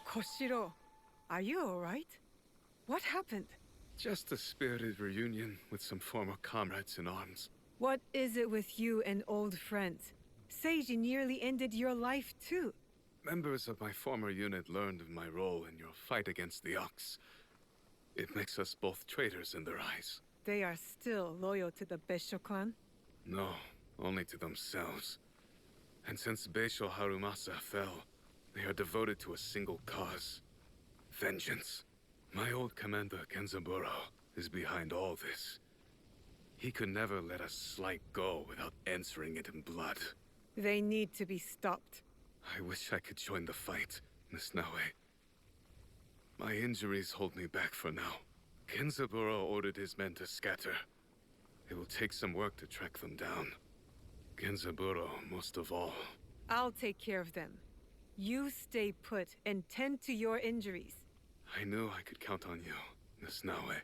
Koshiro, are you alright? What happened? Just a spirited reunion with some former comrades in arms. What is it with you and old friends? Seiji nearly ended your life too. Members of my former unit learned of my role in your fight against the Ox. It makes us both traitors in their eyes. They are still loyal to the Beisho clan? No, only to themselves. And since Beisho Harumasa fell, they are devoted to a single cause. Vengeance. My old commander, Kenzaburo, is behind all this. He could never let a slight go without answering it in blood. They need to be stopped. I wish I could join the fight, Miss Naoe. My injuries hold me back for now. Kenzaburo ordered his men to scatter. It will take some work to track them down. Kenzaburo, most of all. I'll take care of them. You stay put and tend to your injuries. I knew I could count on you, Miss Naoe.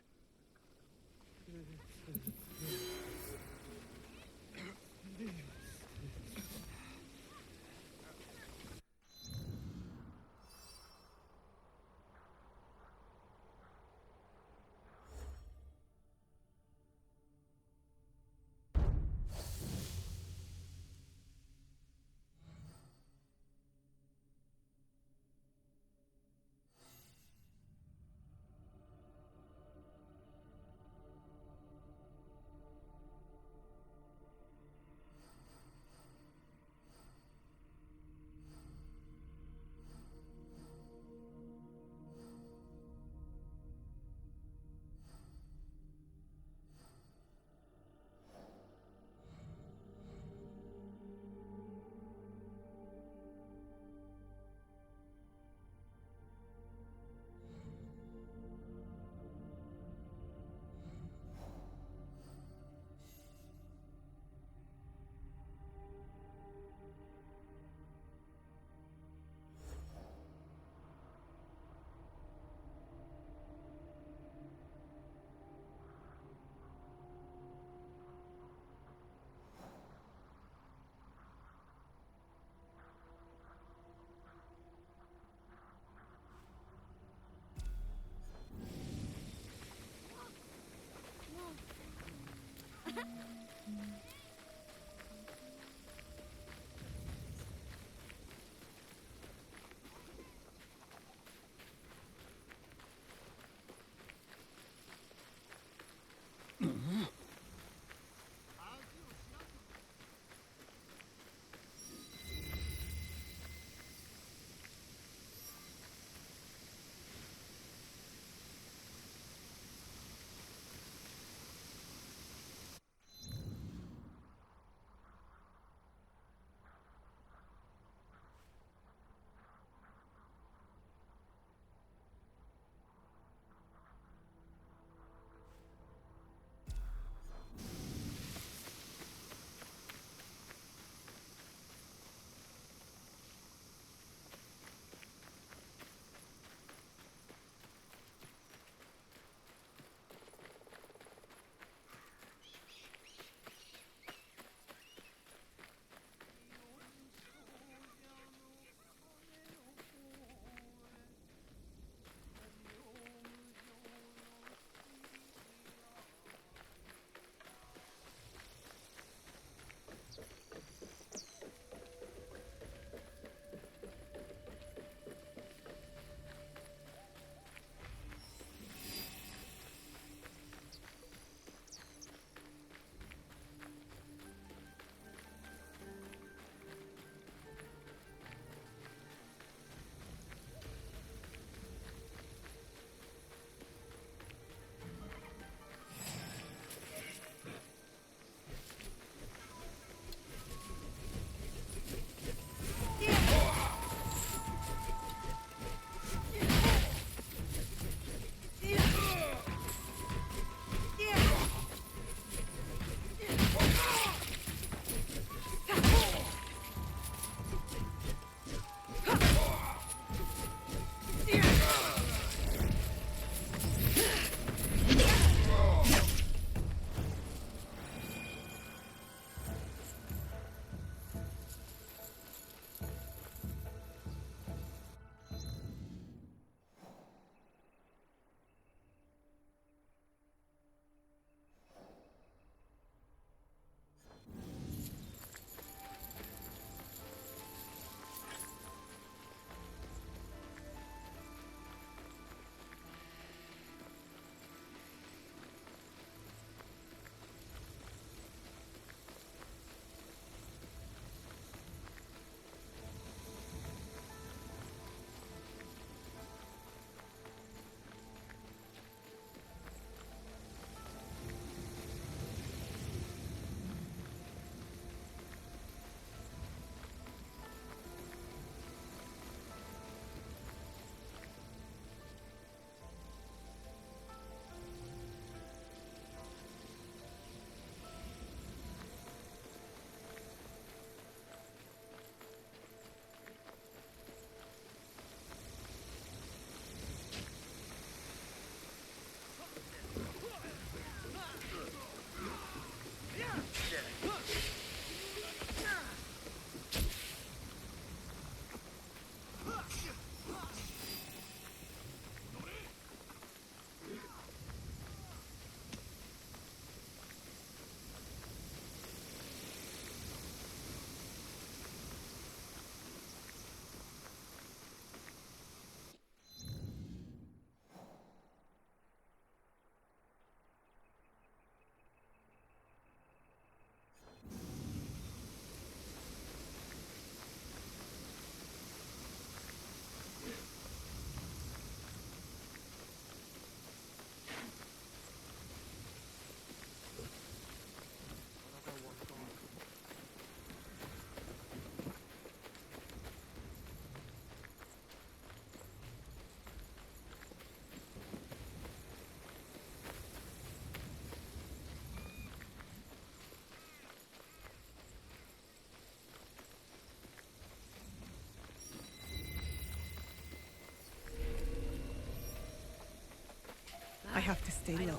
have to stay low.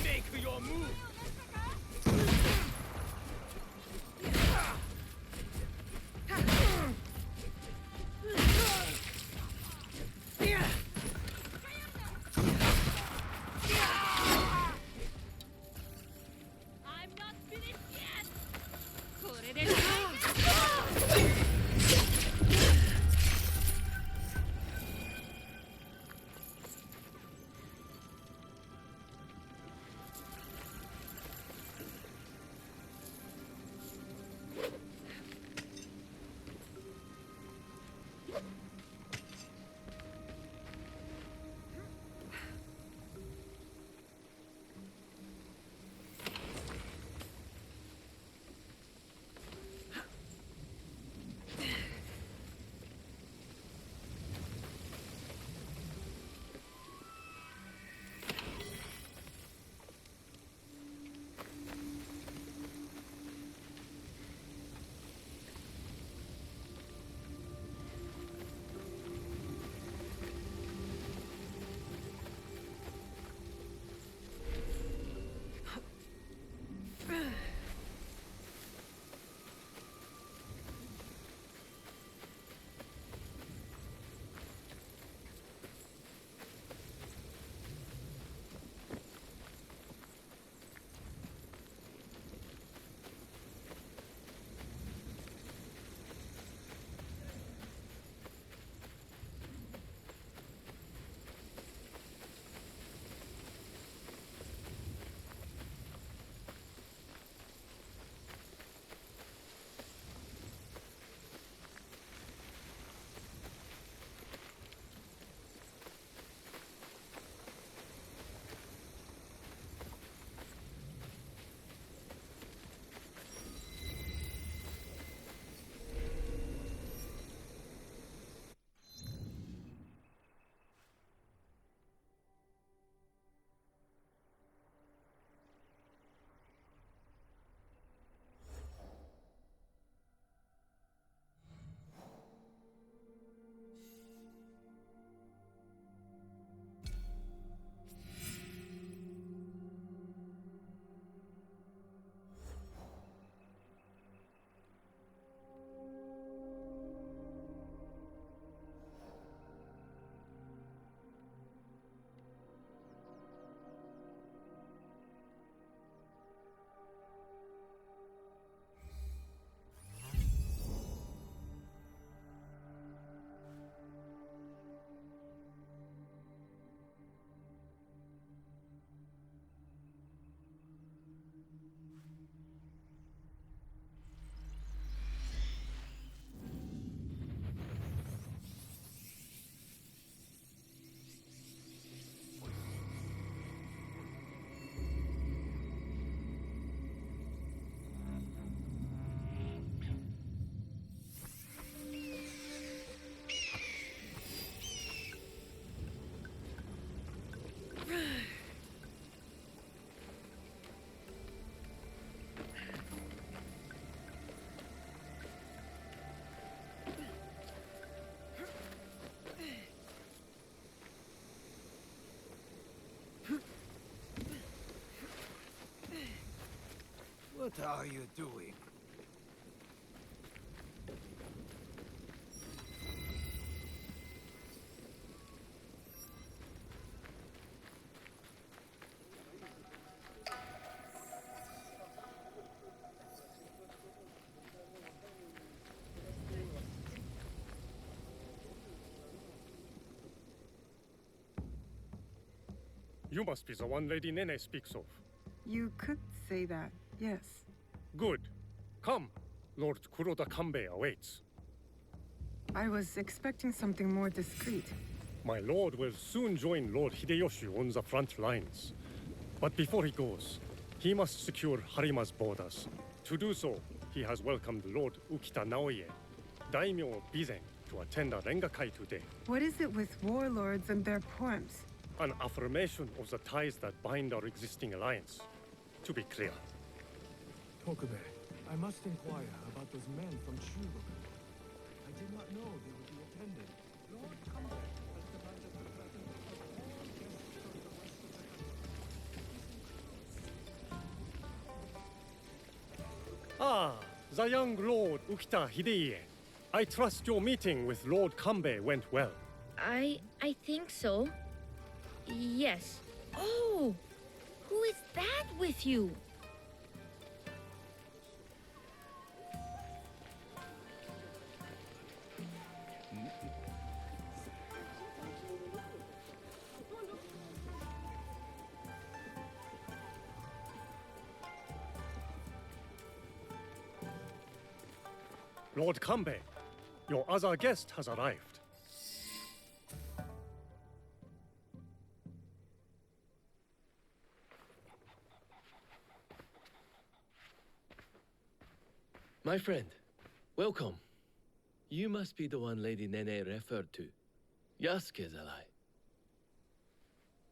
Make your move! What are you doing? You must be the one Lady Nene speaks of. You could say that, yes. Good. Come. Lord Kuroda Kanbei awaits. I was expecting something more discreet. My lord will soon join Lord Hideyoshi on the front lines. But before he goes, he must secure Harima's borders. To do so, he has welcomed Lord UKITA Naoe, Daimyo Bizen, to attend a Rengakai today. What is it with warlords and their poems? An affirmation of the ties that bind our existing alliance. To be clear. Tokube, I must inquire about those men from Shugo. I did not know they would be attending. Lord Kanbei has divided the The young Lord UKITA Hideie. I trust your meeting with Lord Kanbei went well. I think so. Yes. Oh! Who is that with you? Lord Kanbei, your other guest has arrived. My friend, welcome. You must be the one Lady Nene referred to. Yasuke's ally.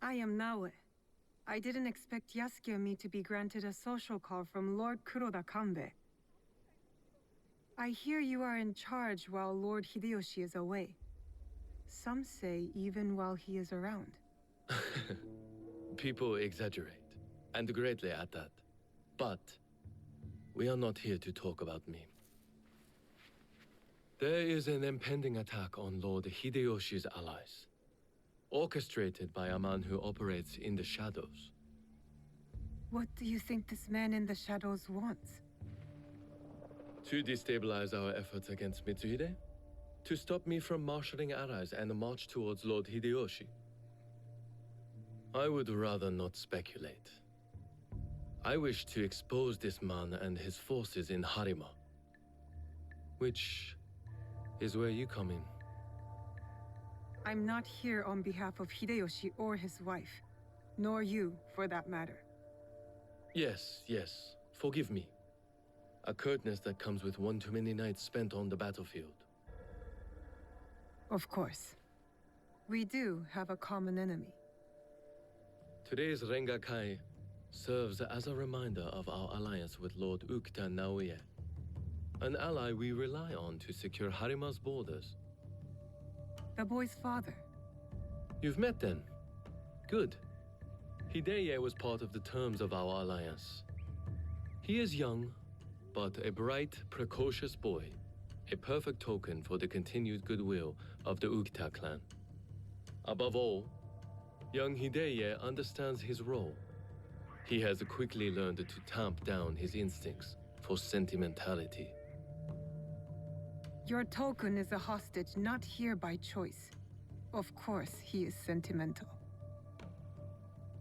I am Naoe. I didn't expect Yasuke and me to be granted a social call from Lord Kuroda Kanbei. I hear you are in charge while Lord Hideyoshi is away. Some say even while he is around. People exaggerate, and greatly at that. But we are not here to talk about me. There is an impending attack on Lord Hideyoshi's allies, orchestrated by a man who operates in the shadows. What do you think this man in the shadows wants? To destabilize our efforts against Mitsuhide? To stop me from marshalling allies and march towards Lord Hideyoshi? I would rather not speculate. I wish to expose this man and his forces in Harima. Which is where you come in. I'm not here on behalf of Hideyoshi or his wife. Nor you, for that matter. Yes, yes. Forgive me. A curtness that comes with one too many nights spent on the battlefield. Of course. We do have a common enemy. Today's Rengakai serves as a reminder of our alliance with Lord UKITA Naoe, an ally we rely on to secure Harima's borders. The boy's father. You've met then? Good. Hideie was part of the terms of our alliance. He is young, but a bright, precocious boy, a perfect token for the continued goodwill of the UKITA clan. Above all, young Hideie understands his role. He has quickly learned to tamp down his instincts for sentimentality. Your token is a hostage not here by choice. Of course, he is sentimental.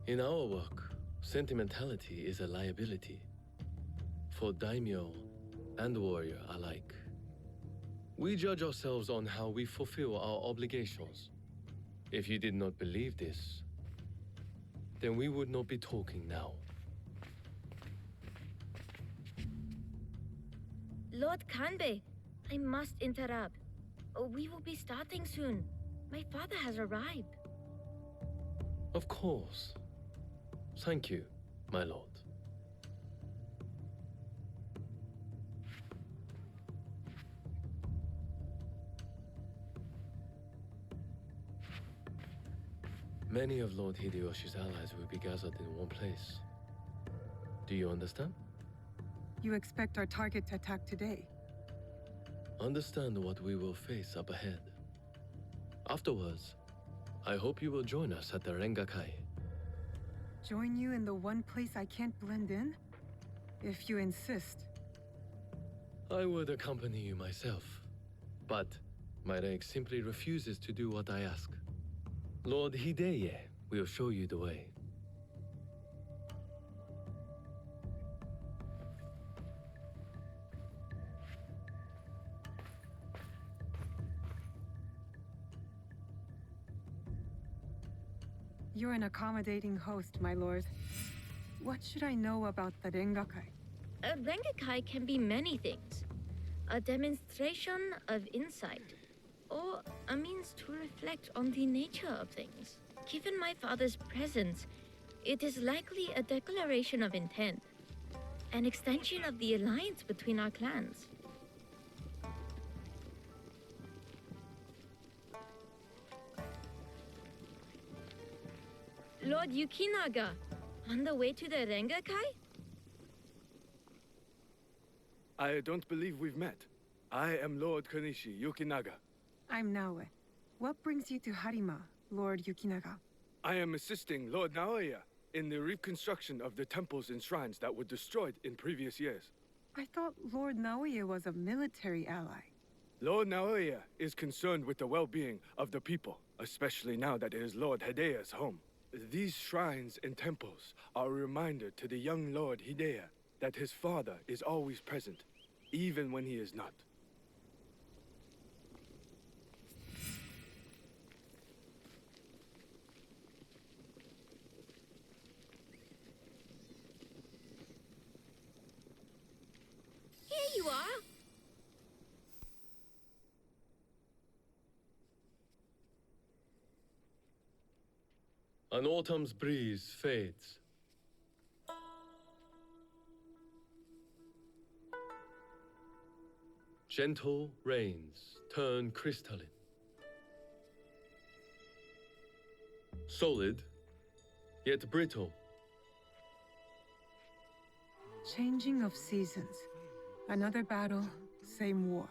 In our work, sentimentality is a liability. For daimyo and warrior alike. We judge ourselves on how we fulfill our obligations. If you did not believe this, then we would not be talking now. Lord Kanbei, I must interrupt. We will be starting soon. My father has arrived. Of course. Thank you, my lord. Many of Lord Hideyoshi's allies will be gathered in one place. Do you understand? You expect our target to attack today? Understand what we will face up ahead. Afterwards, I hope you will join us at the Rengakai. Join you in the one place I can't blend in? If you insist. I would accompany you myself, but my rank simply refuses to do what I ask. Lord Hideie will show you the way. You're an accommodating host, my lord. What should I know about the Rengakai? A Rengakai can be many things. A demonstration of insight, or a means to reflect on the nature of things. Given my father's presence, it is likely a declaration of intent, an extension of the alliance between our clans. Lord Yukinaga, on the way to the Rengakai? I don't believe we've met. I am Lord Konishi Yukinaga. I'm Naoe. What brings you to Harima, Lord Yukinaga? I am assisting Lord Naoe in the reconstruction of the temples and shrines that were destroyed in previous years. I thought Lord Naoe was a military ally. Lord Naoe is concerned with the well-being of the people, especially now that it is Lord Hidea's home. These shrines and temples are a reminder to the young Lord Hidea that his father is always present, even when he is not. Here you are. An autumn's breeze fades. Gentle rains turn crystalline. Solid, yet brittle. Changing of seasons. Another battle, same war.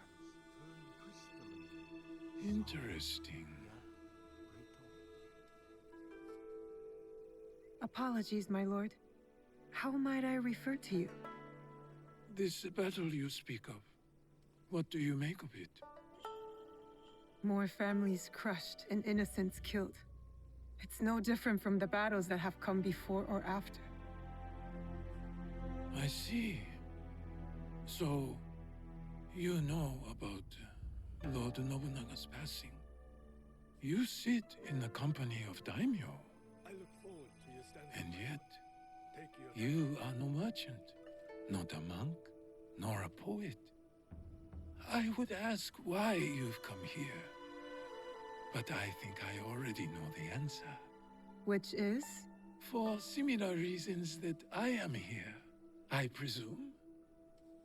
Interesting. Apologies, my lord. How might I refer to you? This battle you speak of, what do you make of it? More families crushed and innocents killed. It's no different from the battles that have come before or after. I see. So, you know about Lord Nobunaga's passing. You sit in the company of daimyo, I look forward to your standing. and yet Take your you are no merchant, not a monk, nor a poet. I would ask why you've come here, but I think I already know the answer. Which is? For similar reasons that I am here, I presume.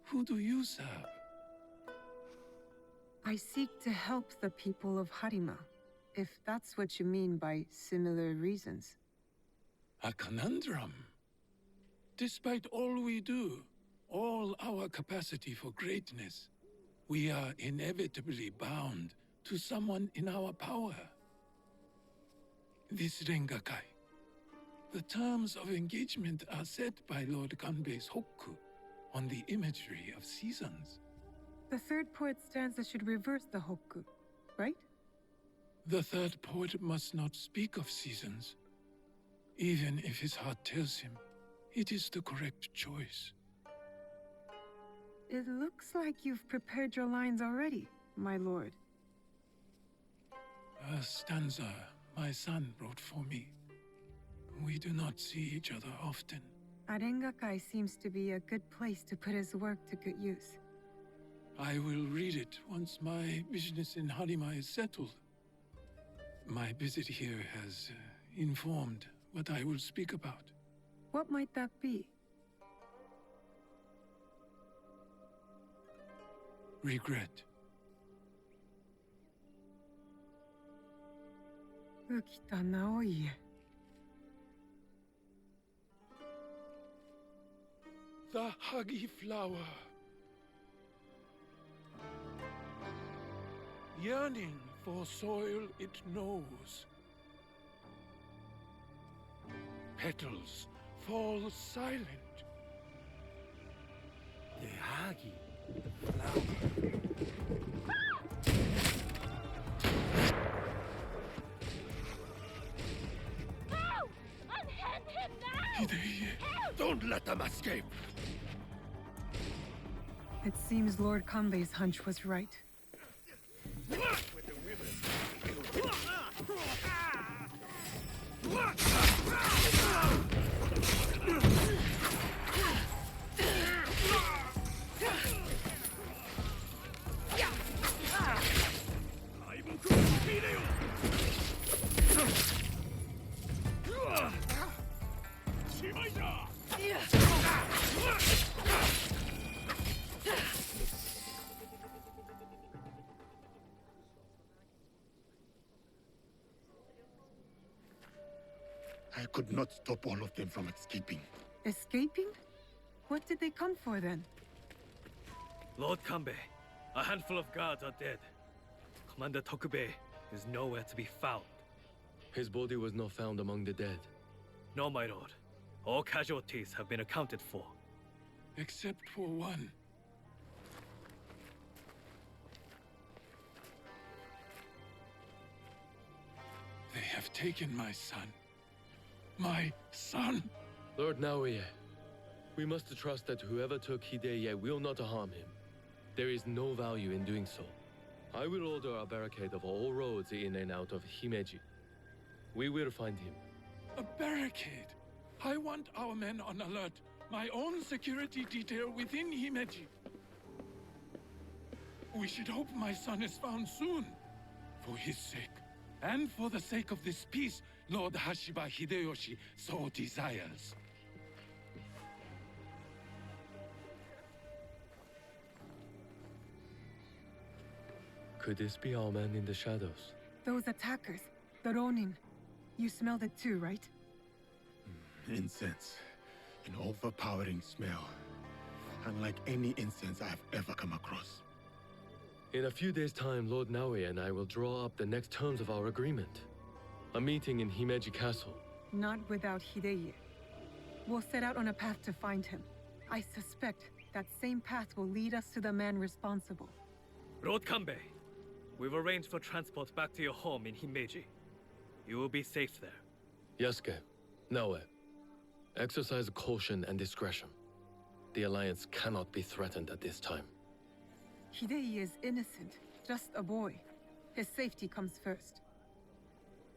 Who do you serve? I seek to help the people of Harima, if that's what you mean by similar reasons. A conundrum. Despite all we do, all our capacity for greatness, we are inevitably bound to someone in our power. This Rengakai. The terms of engagement are set by Lord Kanbei's Hokku on the imagery of seasons. The third poet stanza should reverse the Hokku, right? The third poet must not speak of seasons, even if his heart tells him it is the correct choice. It looks like you've prepared your lines already, my lord. A stanza my son wrote for me. We do not see each other often. Arengakai seems to be a good place to put his work to good use. I will read it once my business in Harima is settled. My visit here has informed what I will speak about. What might that be? Regret. UKITA NAOIE. The huggy flower. Yearning for soil it knows. Petals fall silent. The Hagi flower. No! Unhand him now! Hidei, don't let them escape. It seems Lord Kanbei's hunch was right. I could not stop all of them from escaping. Escaping? What did they come for then? Lord Kanbei, a handful of guards are dead. Commander Tokubei is nowhere to be found. His body was not found among the dead. No, my lord. All casualties have been accounted for. Except for one. They have taken my son. My son! Lord Naoe, we must trust that whoever took Hideye will not harm him. There is no value in doing so. I will order a barricade of all roads in and out of Himeji. We will find him. A barricade! I want our men on alert. My own security detail within Himeji. We should hope my son is found soon. For his sake. And for the sake of this peace Lord Hashiba Hideyoshi so desires. Could this be our man in the shadows? Those attackers, the Ronin. You smelled it too, right? Incense. An overpowering smell. Unlike any incense I have ever come across. In a few days' time, Lord Naoe and I will draw up the next terms of our agreement. A meeting in Himeji Castle. Not without Hideye. We'll set out on a path to find him. I suspect that same path will lead us to the man responsible. Lord Kanbei, we've arranged for transport back to your home in Himeji. You will be safe there. Yasuke, Naoe, exercise caution and discretion. The Alliance cannot be threatened at this time. Hideye is innocent, just a boy. His safety comes first.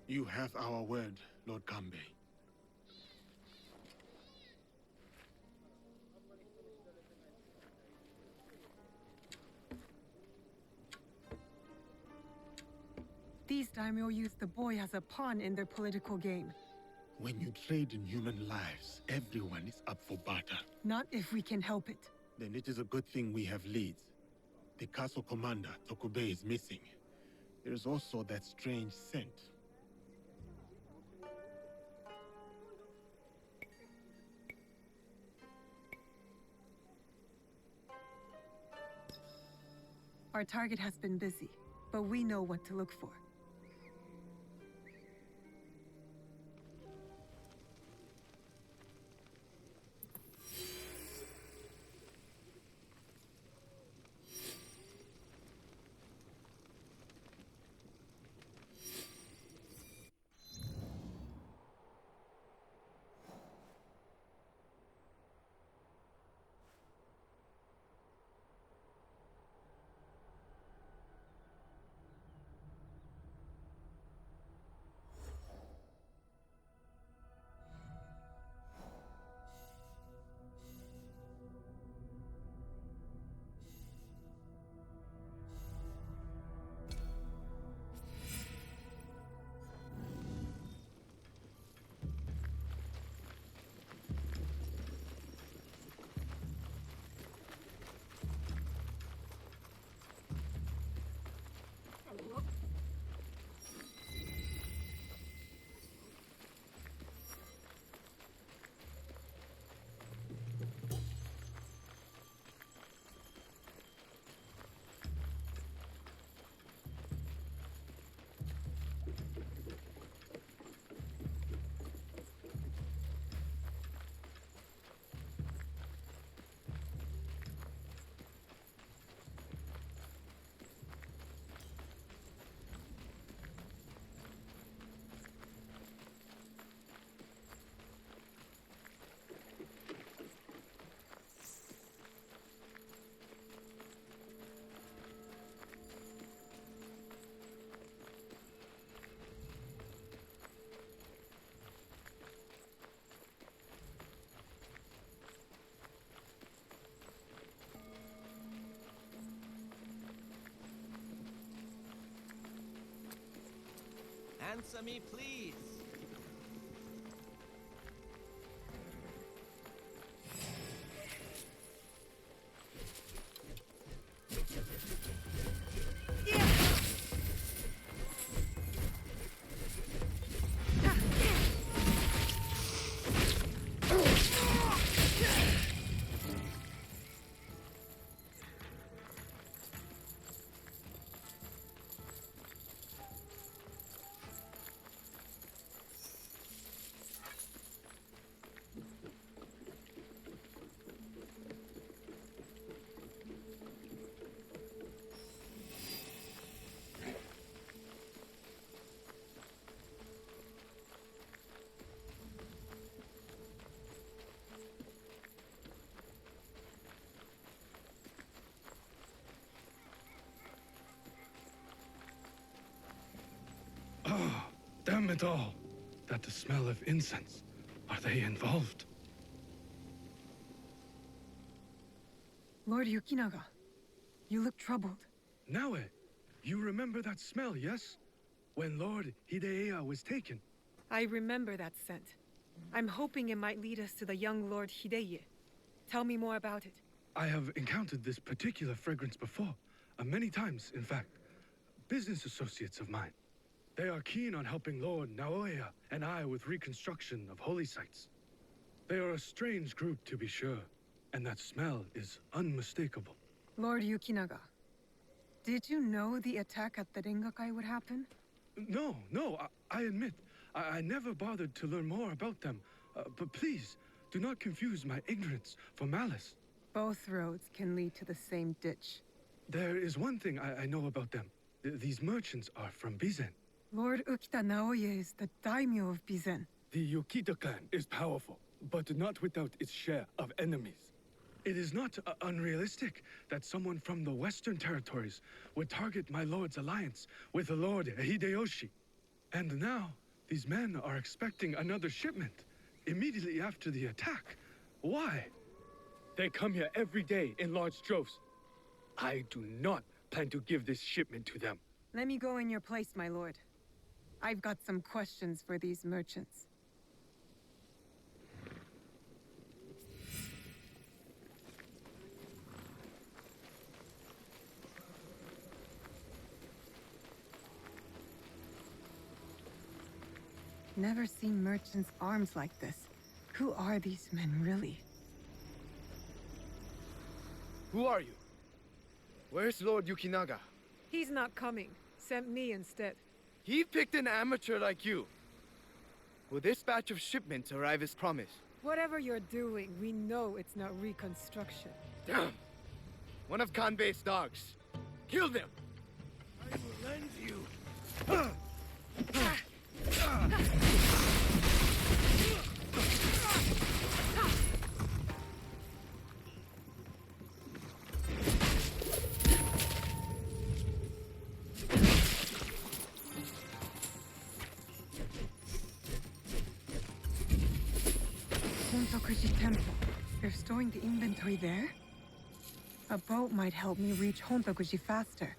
You have our word, Lord Kanbei. These daimyo use the boy as a pawn in their political game. When you trade in human lives, everyone is up for barter. Not if we can help it. Then it is a good thing we have leads. The castle commander, Tokubei, is missing. There is also that strange scent. Our target has been busy, but we know what to look for. Answer me, please. Oh, damn it all. That the smell of incense. Are they involved? Lord Yukinaga, you look troubled. Naoe, you remember that smell, yes? When Lord Hideya was taken. I remember that scent. I'm hoping it might lead us to the young Lord Hideye. Tell me more about it. I have encountered this particular fragrance before. Many times, in fact. Business associates of mine. They are keen on helping Lord Naoe and I with reconstruction of holy sites. They are a strange group, to be sure, and that smell is unmistakable. Lord Yukinaga, did you know the attack at the Rengakai would happen? No, I admit, I never bothered to learn more about them. But please, do not confuse my ignorance for malice. Both roads can lead to the same ditch. There is one thing I know about them. These merchants are from Bizen. Lord UKITA Naoe is the daimyo of Bizen. The UKITA clan is powerful, but not without its share of enemies. It is not unrealistic that someone from the Western territories would target my lord's alliance with the Lord Hideyoshi. And now, these men are expecting another shipment immediately after the attack. Why? They come here every day in large droves. I do not plan to give this shipment to them. Let me go in your place, my lord. I've got some questions for these merchants. Never seen merchants' arms like this. Who are these men, really? Who are you? Where's Lord Yukinaga? He's not coming. Sent me instead. He picked an amateur like you. Will this batch of shipments arrive as promised? Whatever you're doing, we know it's not reconstruction. Damn! One of Kanbei's dogs. Kill them! I will lend you. Hontokuji Temple. They're storing the inventory there? A boat might help me reach Hontokuji faster.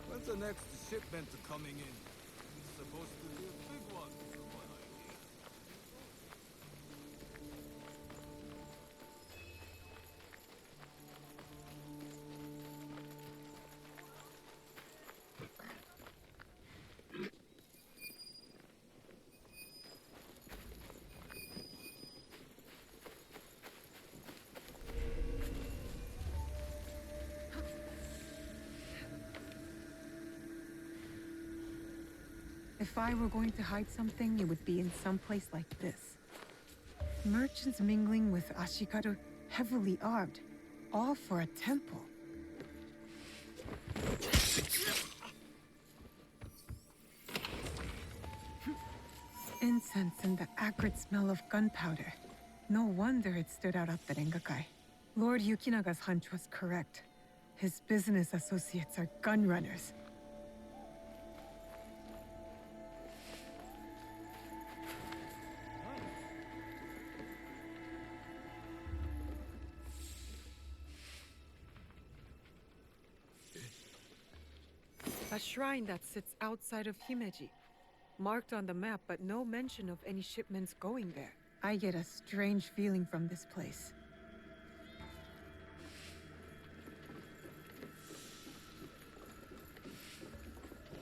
When's the next shipment coming in? It's supposed to be a big one, from what I hear. If I were going to hide something, it would be in some place like this. Merchants mingling with Ashikaru, heavily armed, all for a temple. Incense and the acrid smell of gunpowder. No wonder it stood out at the Rengakai. Lord Yukinaga's hunch was correct. His business associates are gun runners. A shrine that sits outside of Himeji. Marked on the map, but no mention of any shipments going there. I get a strange feeling from this place.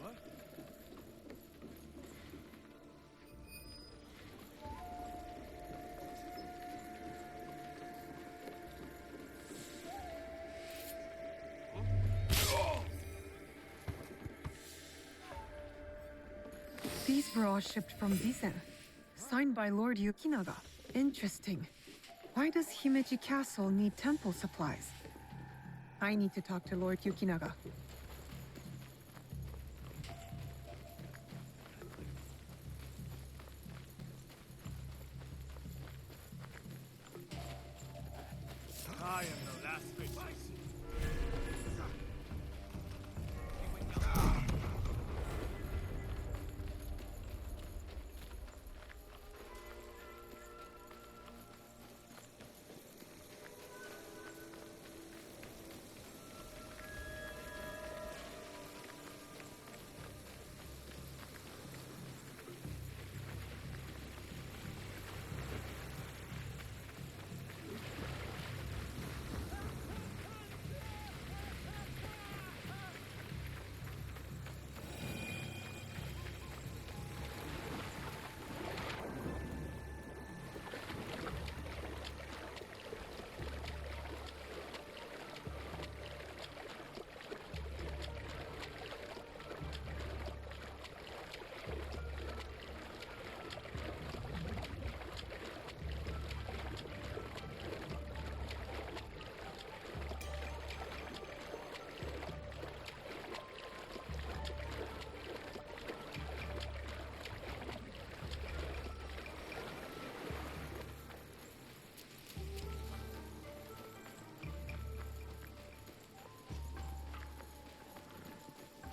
What? These were all shipped from Bizen. Signed by Lord Yukinaga. Interesting. Why does Himeji Castle need temple supplies? I need to talk to Lord Yukinaga. I am the last victim.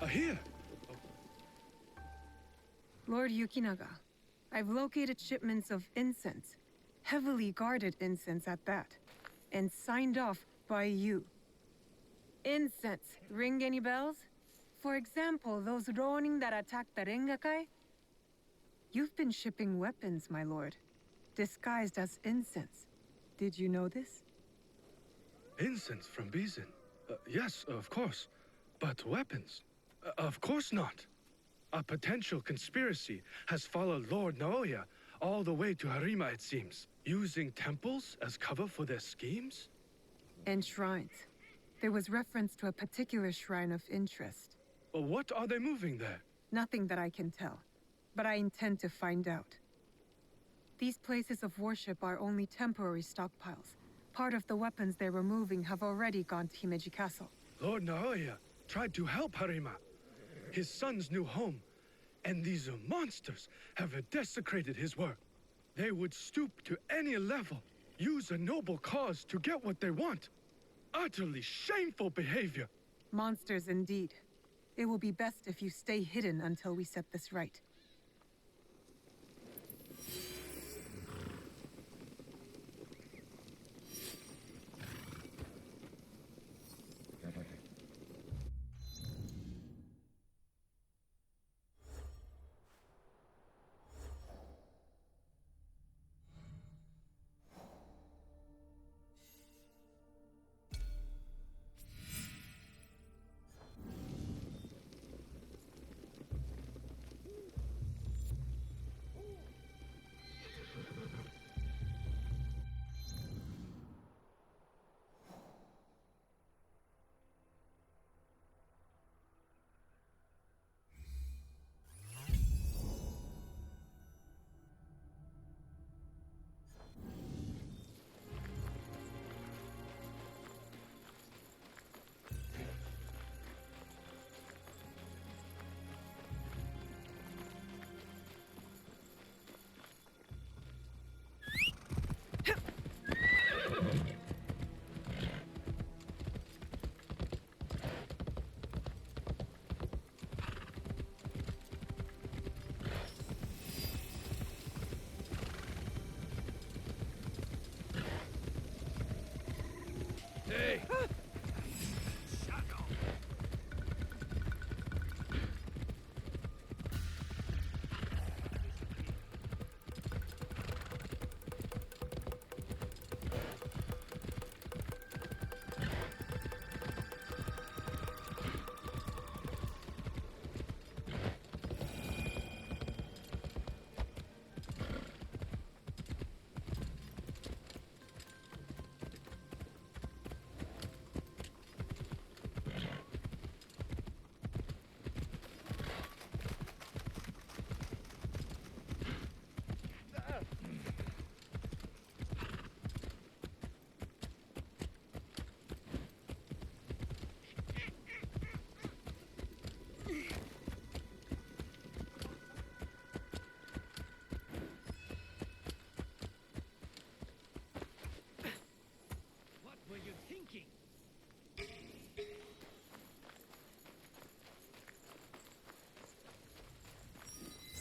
Here! Lord Yukinaga, I've located shipments of incense. Heavily guarded incense at that. And signed off by you. Incense, ring any bells? For example, those Ronin that attacked the Rengakai? You've been shipping weapons, my lord. Disguised as incense. Did you know this? Incense from Bizen? Yes, of course. But weapons? Of course not. A potential conspiracy has followed Lord Naoe all the way to Harima, it seems. Using temples as cover for their schemes? And shrines. There was reference to a particular shrine of interest. What are they moving there? Nothing that I can tell. But I intend to find out. These places of worship are only temporary stockpiles. Part of the weapons they're removing have already gone to Himeji Castle. Lord Naoe tried to help Harima, his son's new home, and these monsters have desecrated his work. They would stoop to any level, use a noble cause to get what they want. Utterly shameful behavior. Monsters indeed. It will be best if you stay hidden until we set this right. Hey!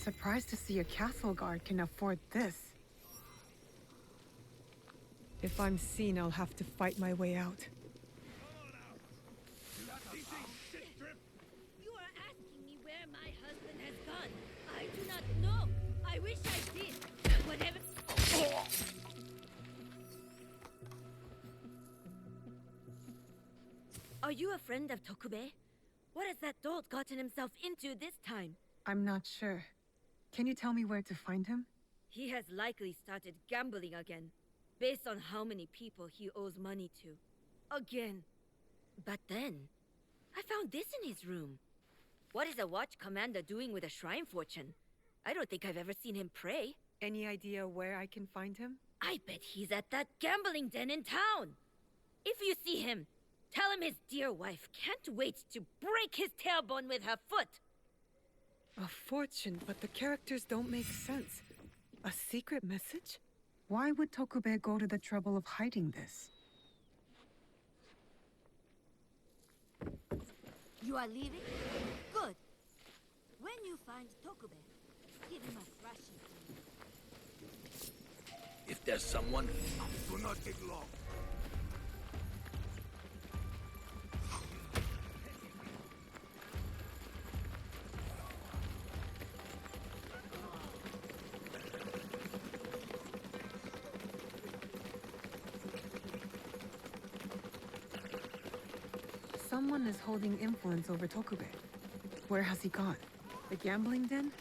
Surprised to see a castle guard can afford this. If I'm seen, I'll have to fight my way out. You are asking me where my husband has gone. I do not know. I wish I did. Whatever. Are you a friend of Tokube? What has that dolt gotten himself into this time? I'm not sure. Can you tell me where to find him? He has likely started gambling again, based on how many people he owes money to. Again. But then, I found this in his room. What is a watch commander doing with a shrine fortune? I don't think I've ever seen him pray. Any idea where I can find him? I bet he's at that gambling den in town. If you see him, tell him his dear wife can't wait to break his tailbone with her foot. A fortune, but the characters don't make sense. A secret message? Why would Tokube go to the trouble of hiding this? You are leaving? Good. When you find Tokube, give him a thrashing. If there's someone, do not take long. Someone is holding influence over Tokube. Where has he gone? The gambling den?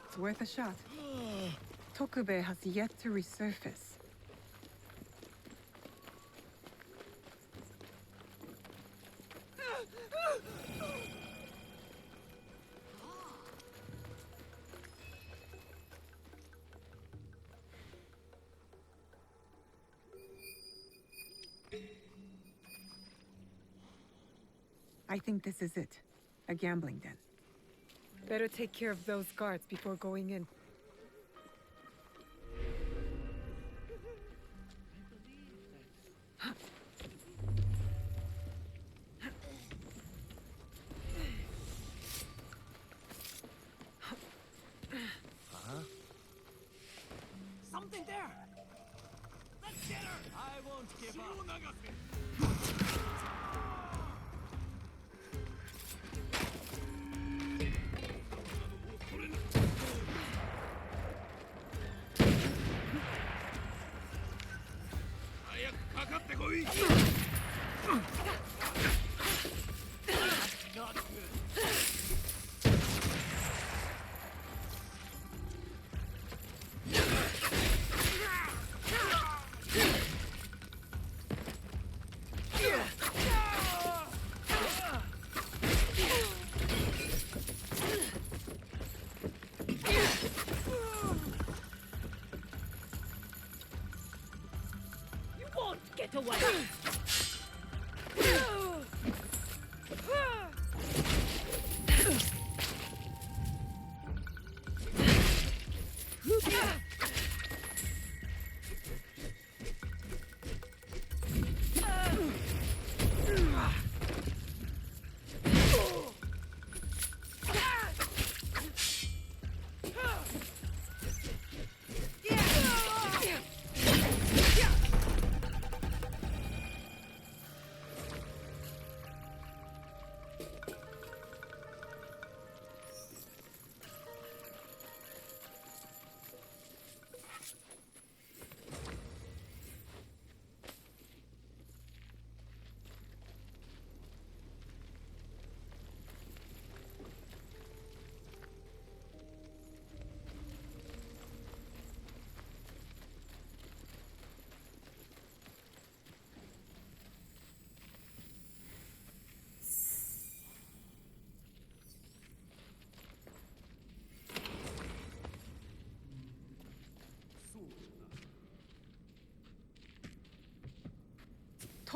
It's worth a shot. Tokube has yet to resurface. I think this is it. A gambling den. Better take care of those guards before going in. Something there! Let's get her! I won't give up. Not good.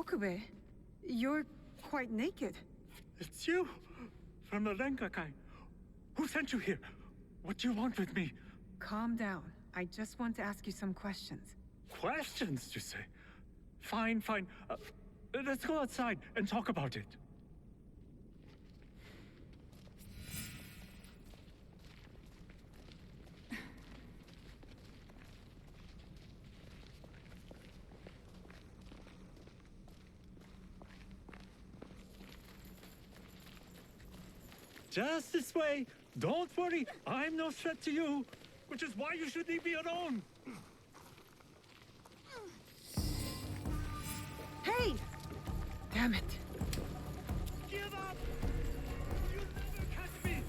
Tokube, you're quite naked. It's you! From the Rengakai. Who sent you here? What do you want with me? Calm down. I just want to ask you some questions. Questions, you say? Fine, fine. Let's go outside and talk about it. Just this way. Don't worry, I'm no threat to you. Which is why you should leave me alone. Hey! Damn it. Give up! You'll never catch me!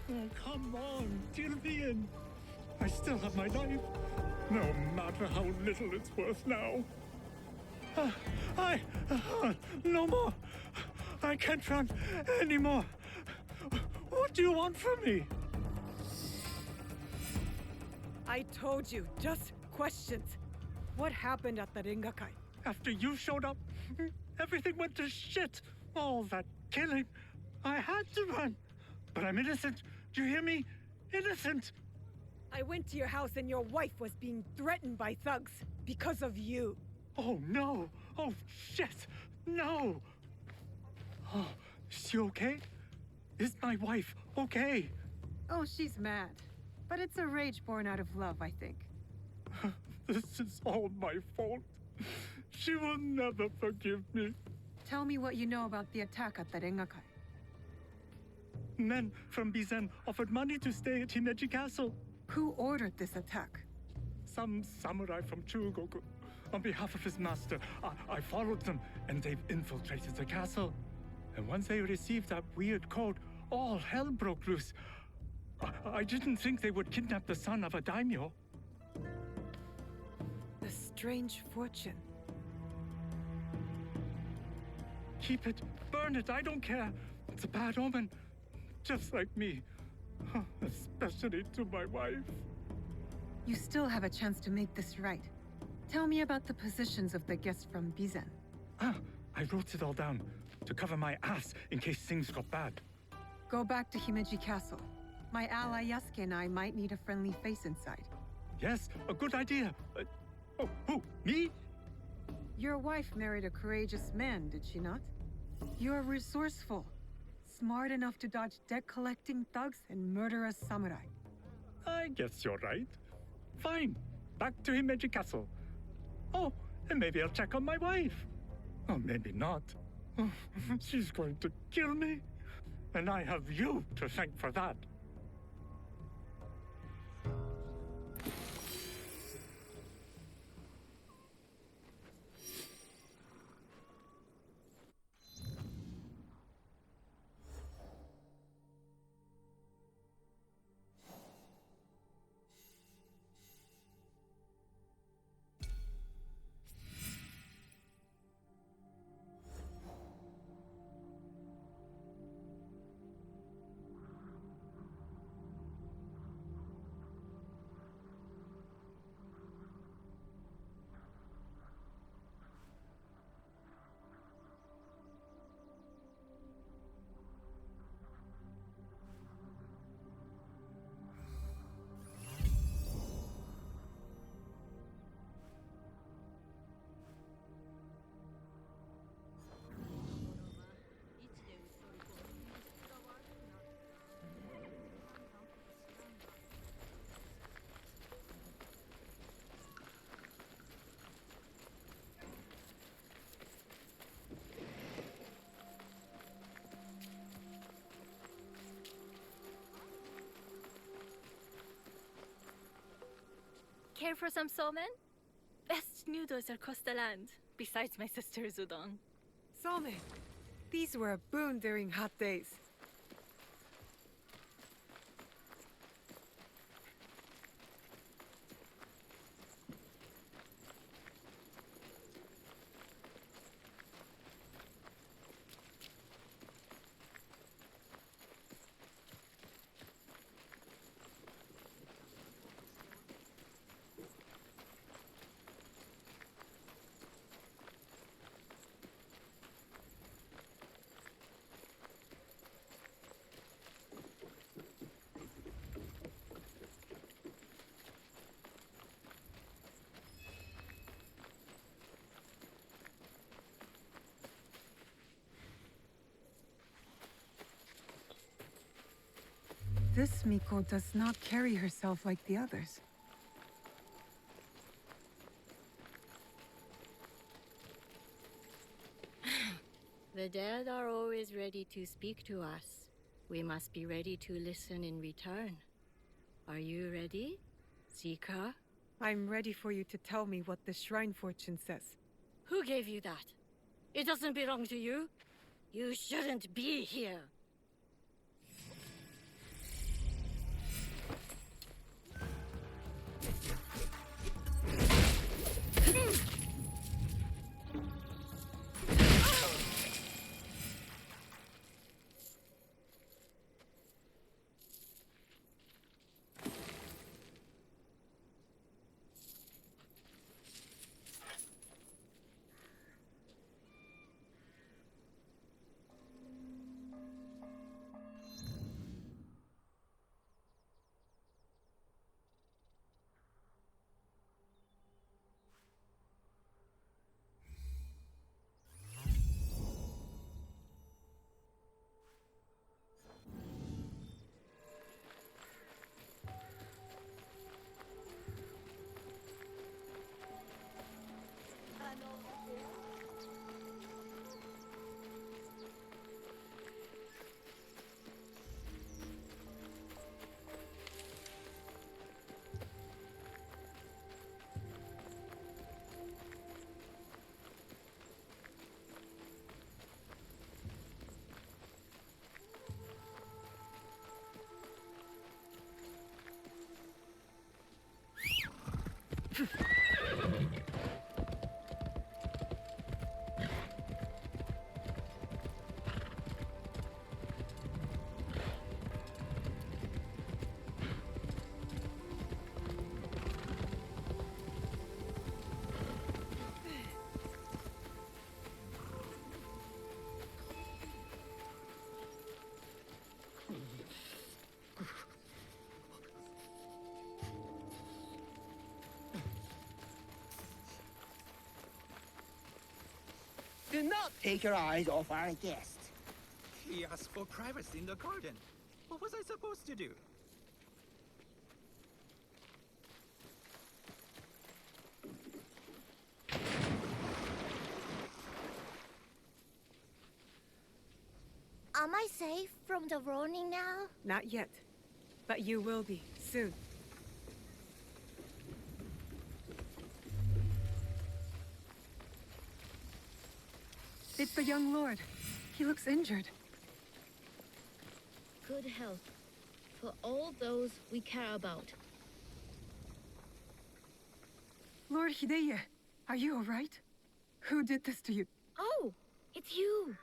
Oh, come on, deal me in. I still have my life, no matter how little it's worth now. No more. I can't run anymore. What do you want from me? I told you, just questions. What happened at the Rengakai? After you showed up, everything went to shit. All that killing. I had to run. But I'm innocent. Do you hear me? Innocent. I went to your house and your wife was being threatened by thugs because of you. Oh, no. Oh, shit. No. Oh, is she okay? Is my wife okay? Oh, she's mad. But it's a rage born out of love, I think. This is all my fault. She will never forgive me. Tell me what you know about the attack at the Rengakai. Men from Bizen offered money to stay at Himeji Castle. Who ordered this attack? Some samurai from Chugoku. On behalf of his master, I followed them, and they've infiltrated the castle. And once they received that weird code, all hell broke loose. I didn't think they would kidnap the son of a daimyo. The strange fortune. Keep it, burn it, I don't care. It's a bad omen, just like me. Especially to my wife. You still have a chance to make this right. Tell me about the positions of the guests from Bizen. I wrote it all down to cover my ass in case things got bad. Go back to Himeji Castle. My ally Yasuke and I might need a friendly face inside. Yes, a good idea. Oh, who? Me? Your wife married a courageous man, did she not? You're resourceful. Smart enough to dodge debt-collecting thugs and murderous samurai. I guess you're right. Fine. Back to Himeji Castle. Oh, and maybe I'll check on my wife. Or maybe not. She's going to kill me. And I have you to thank for that. Care for some somen? Best noodles across the land, besides my sister's udon. Somen! These were a boon during hot days. This Miko does not carry herself like the others. The dead are always ready to speak to us. We must be ready to listen in return. Are you ready, Zika? I'm ready for you to tell me what the shrine fortune says. Who gave you that? It doesn't belong to you. You shouldn't be here. Do not take your eyes off our guest. He asked for privacy in the garden. What was I supposed to do? Am I safe from the Ronin now? Not yet. But you will be, soon. It's the young lord. He looks injured. Good health for all those we care about. Lord Hideya, are you alright? Who did this to you? Oh, it's you.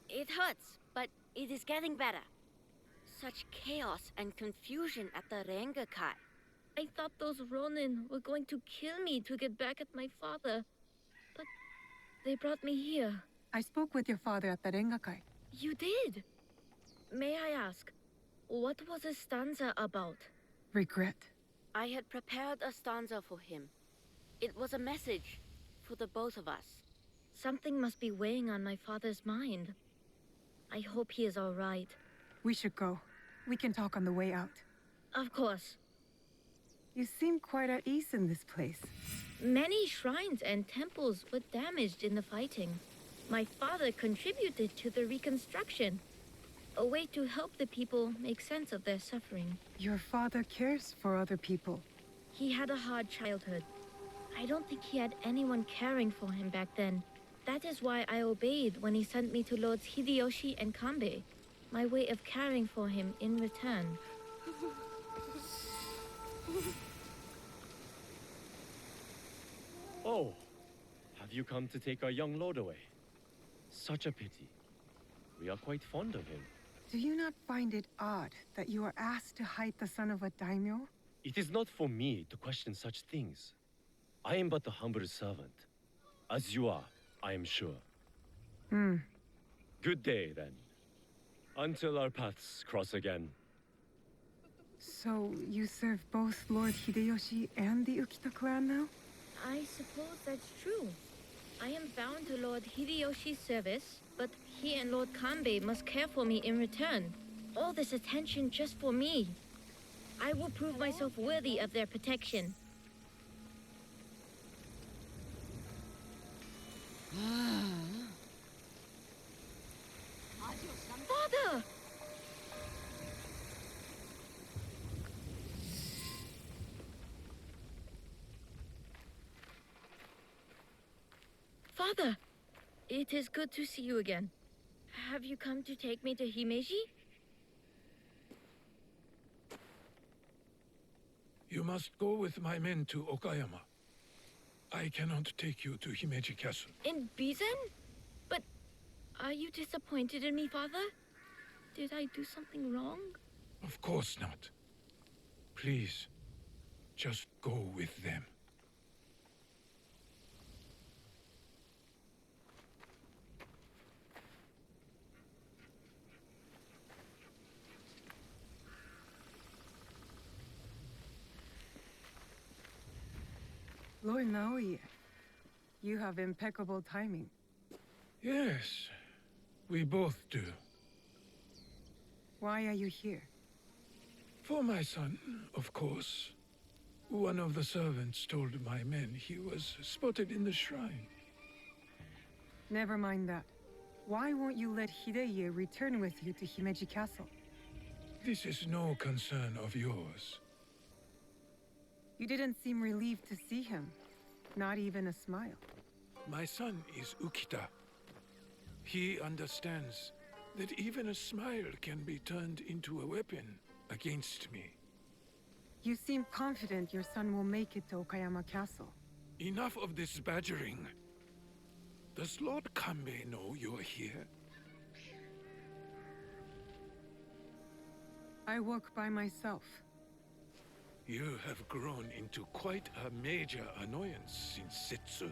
It hurts, but it is getting better. Such chaos and confusion at the Rengakai. I thought those Ronin were going to kill me to get back at my father. But they brought me here. I spoke with your father at the Rengakai. You did? May I ask, what was the stanza about? Regret. I had prepared a stanza for him. It was a message for the both of us. Something must be weighing on my father's mind. I hope he is all right. We should go. We can talk on the way out. Of course. You seem quite at ease in this place. Many shrines and temples were damaged in the fighting. My father contributed to the reconstruction. A way to help the people make sense of their suffering. Your father cares for other people. He had a hard childhood. I don't think he had anyone caring for him back then. That is why I obeyed when he sent me to Lords Hideyoshi and Kanbei. My way of caring for him in return. Oh, have you come to take our young lord away? Such a pity. We are quite fond of him. Do you not find it odd that you are asked to hide the son of a daimyo? It is not for me to question such things. I am but a humble servant. As you are, I am sure. Good day, then. Until our paths cross again. So, you serve both Lord Hideyoshi and the UKITA clan now? I suppose that's true. I am bound to Lord Hideyoshi's service, but he and Lord Kanbei must care for me in return. all this attention just for me. I will prove myself worthy of their protection. Father! Father, it is good to see you again. Have you come to take me to Himeji? You must go with my men to Okayama. I cannot take you to Himeji Castle. In Bizen? But are you disappointed in me, Father? Did I do something wrong? Of course not. Please, just go with them. Lord Naoe, you have impeccable timing. Yes, we both do. Why are you here? For my son, of course. One of the servants told my men he was spotted in the shrine. Never mind that. Why won't you let Hideye return with you to Himeji Castle? This is no concern of yours. You didn't seem relieved to see him. Not even a smile. My son is UKITA. He understands that even a smile can be turned into a weapon against me. You seem confident your son will make it to Okayama Castle. Enough of this badgering. Does Lord Kanbei know you're here? I work by myself. You have grown into quite a major annoyance in Setsu.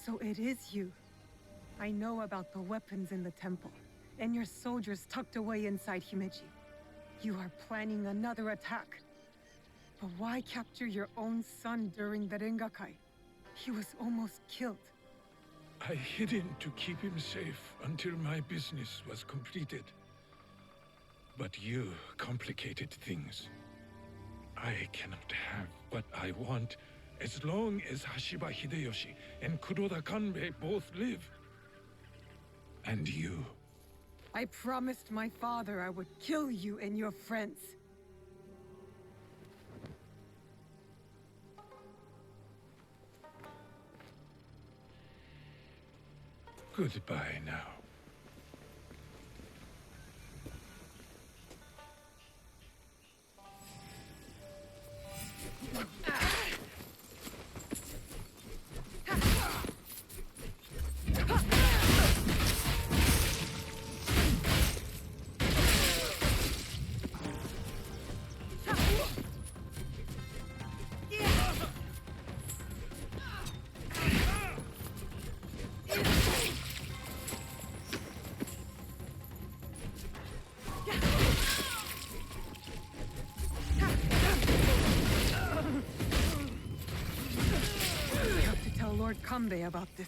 So it is you. I know about the weapons in the temple, and your soldiers tucked away inside Himeji. You are planning another attack. But why capture your own son during the Rengakai? He was almost killed. I hid him to keep him safe until my business was completed. But you complicated things. I cannot have what I want as long as Hashiba Hideyoshi and Kuroda Kanbei both live. And you. I promised my father I would kill you and your friends. Goodbye now. Lord Kanbei about this.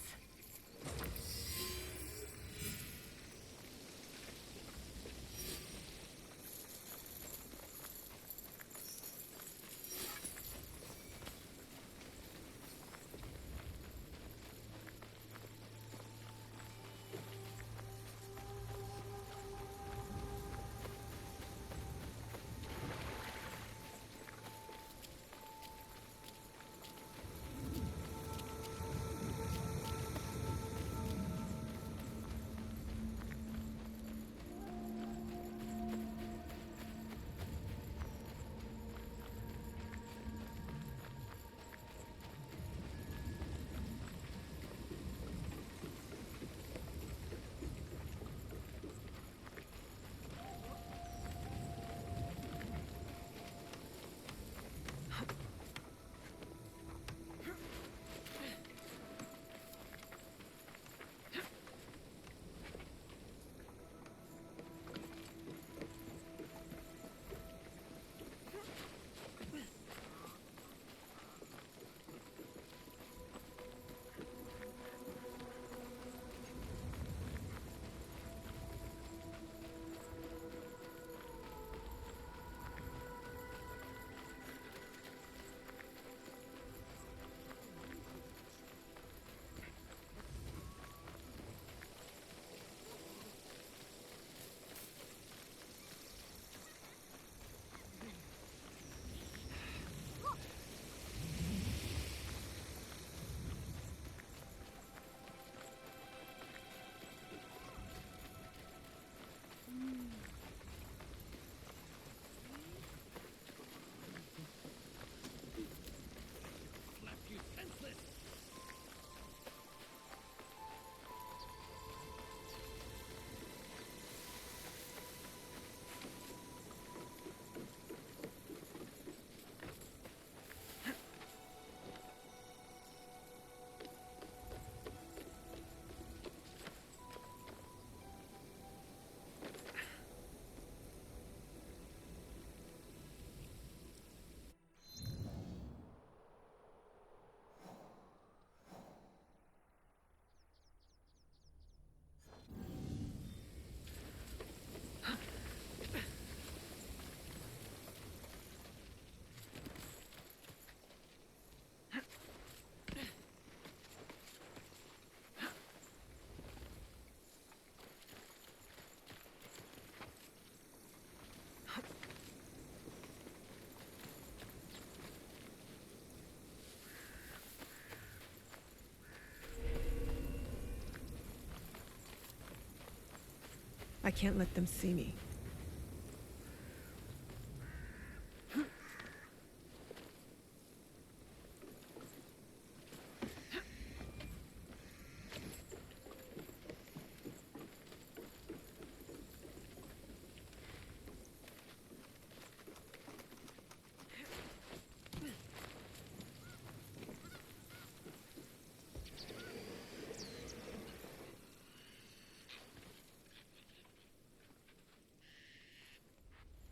I can't let them see me.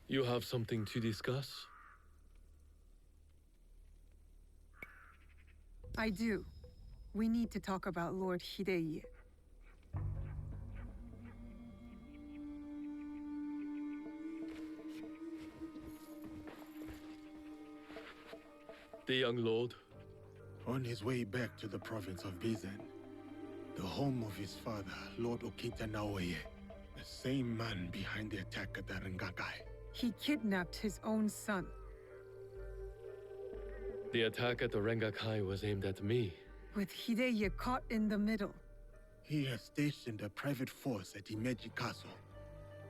You have something to discuss? I do. We need to talk about Lord Hideie. The young lord? On his way back to the province of Bizen, the home of his father, Lord UKITA Naoe, the same man behind the attack at the Rengakai. He kidnapped his own son. The attack at the Rengakai was aimed at me. With Hideie caught in the middle. He has stationed a private force at Himeji Castle.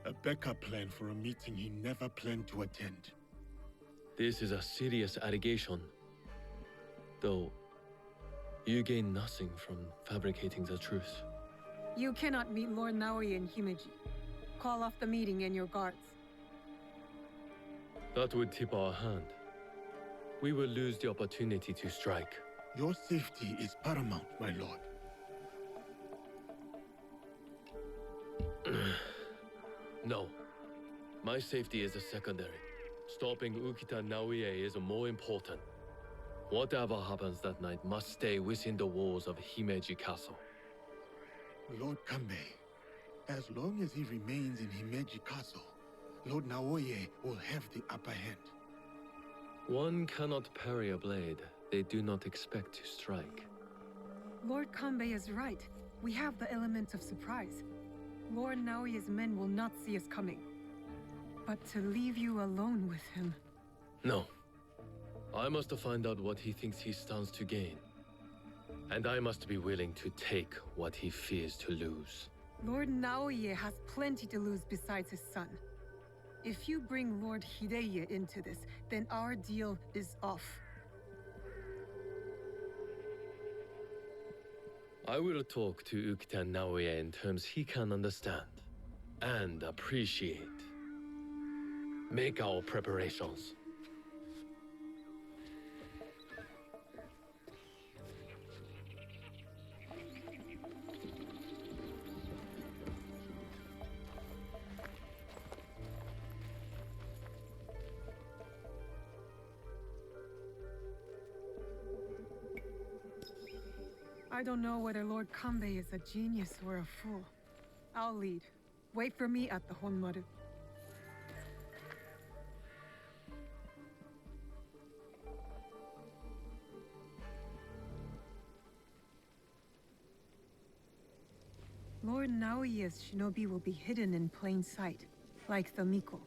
A backup plan for a meeting he never planned to attend. This is a serious allegation. Though, you gain nothing from fabricating the truth. You cannot meet Lord Naoe in Himeji. Call off the meeting and your guards. That would tip our hand. We will lose the opportunity to strike. Your safety is paramount, my lord. No. My safety is a secondary. Stopping UKITA Naoe is more important. Whatever happens that night must stay within the walls of Himeji Castle. Lord Kanbei, as long as he remains in Himeji Castle, Lord Naoe will have the upper hand. One cannot parry a blade they do not expect to strike. Lord Kanbei is right. We have the element of surprise. Lord Naoye's men will not see us coming. But to leave you alone with him... No. I must find out what he thinks he stands to gain. And I must be willing to take what he fears to lose. Lord Naoe has plenty to lose besides his son. If you bring Lord Hideie into this, then our deal is off. I will talk to UKITA Naoe in terms he can understand and appreciate. Make our preparations. I don't know whether Lord Kanbei is a genius or a fool. I'll lead. Wait for me at the Honmaru. Lord Naoie's shinobi will be hidden in plain sight, like the Miko.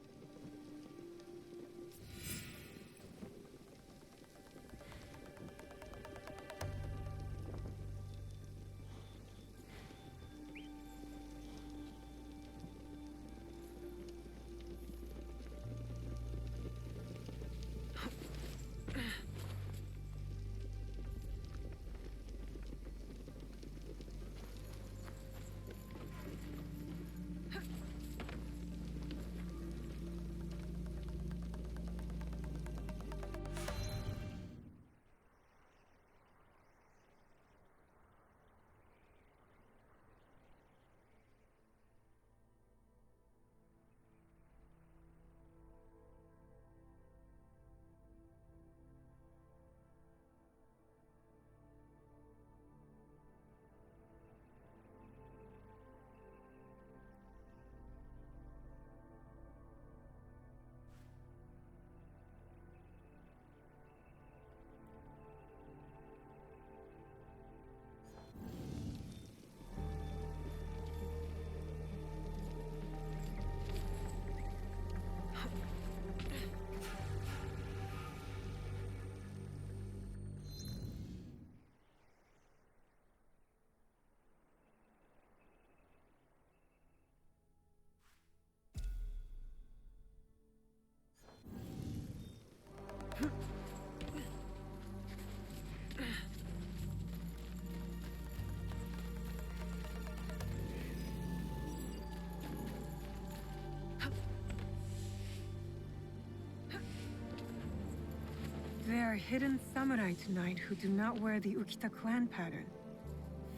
There are hidden samurai tonight who do not wear the UKITA clan pattern.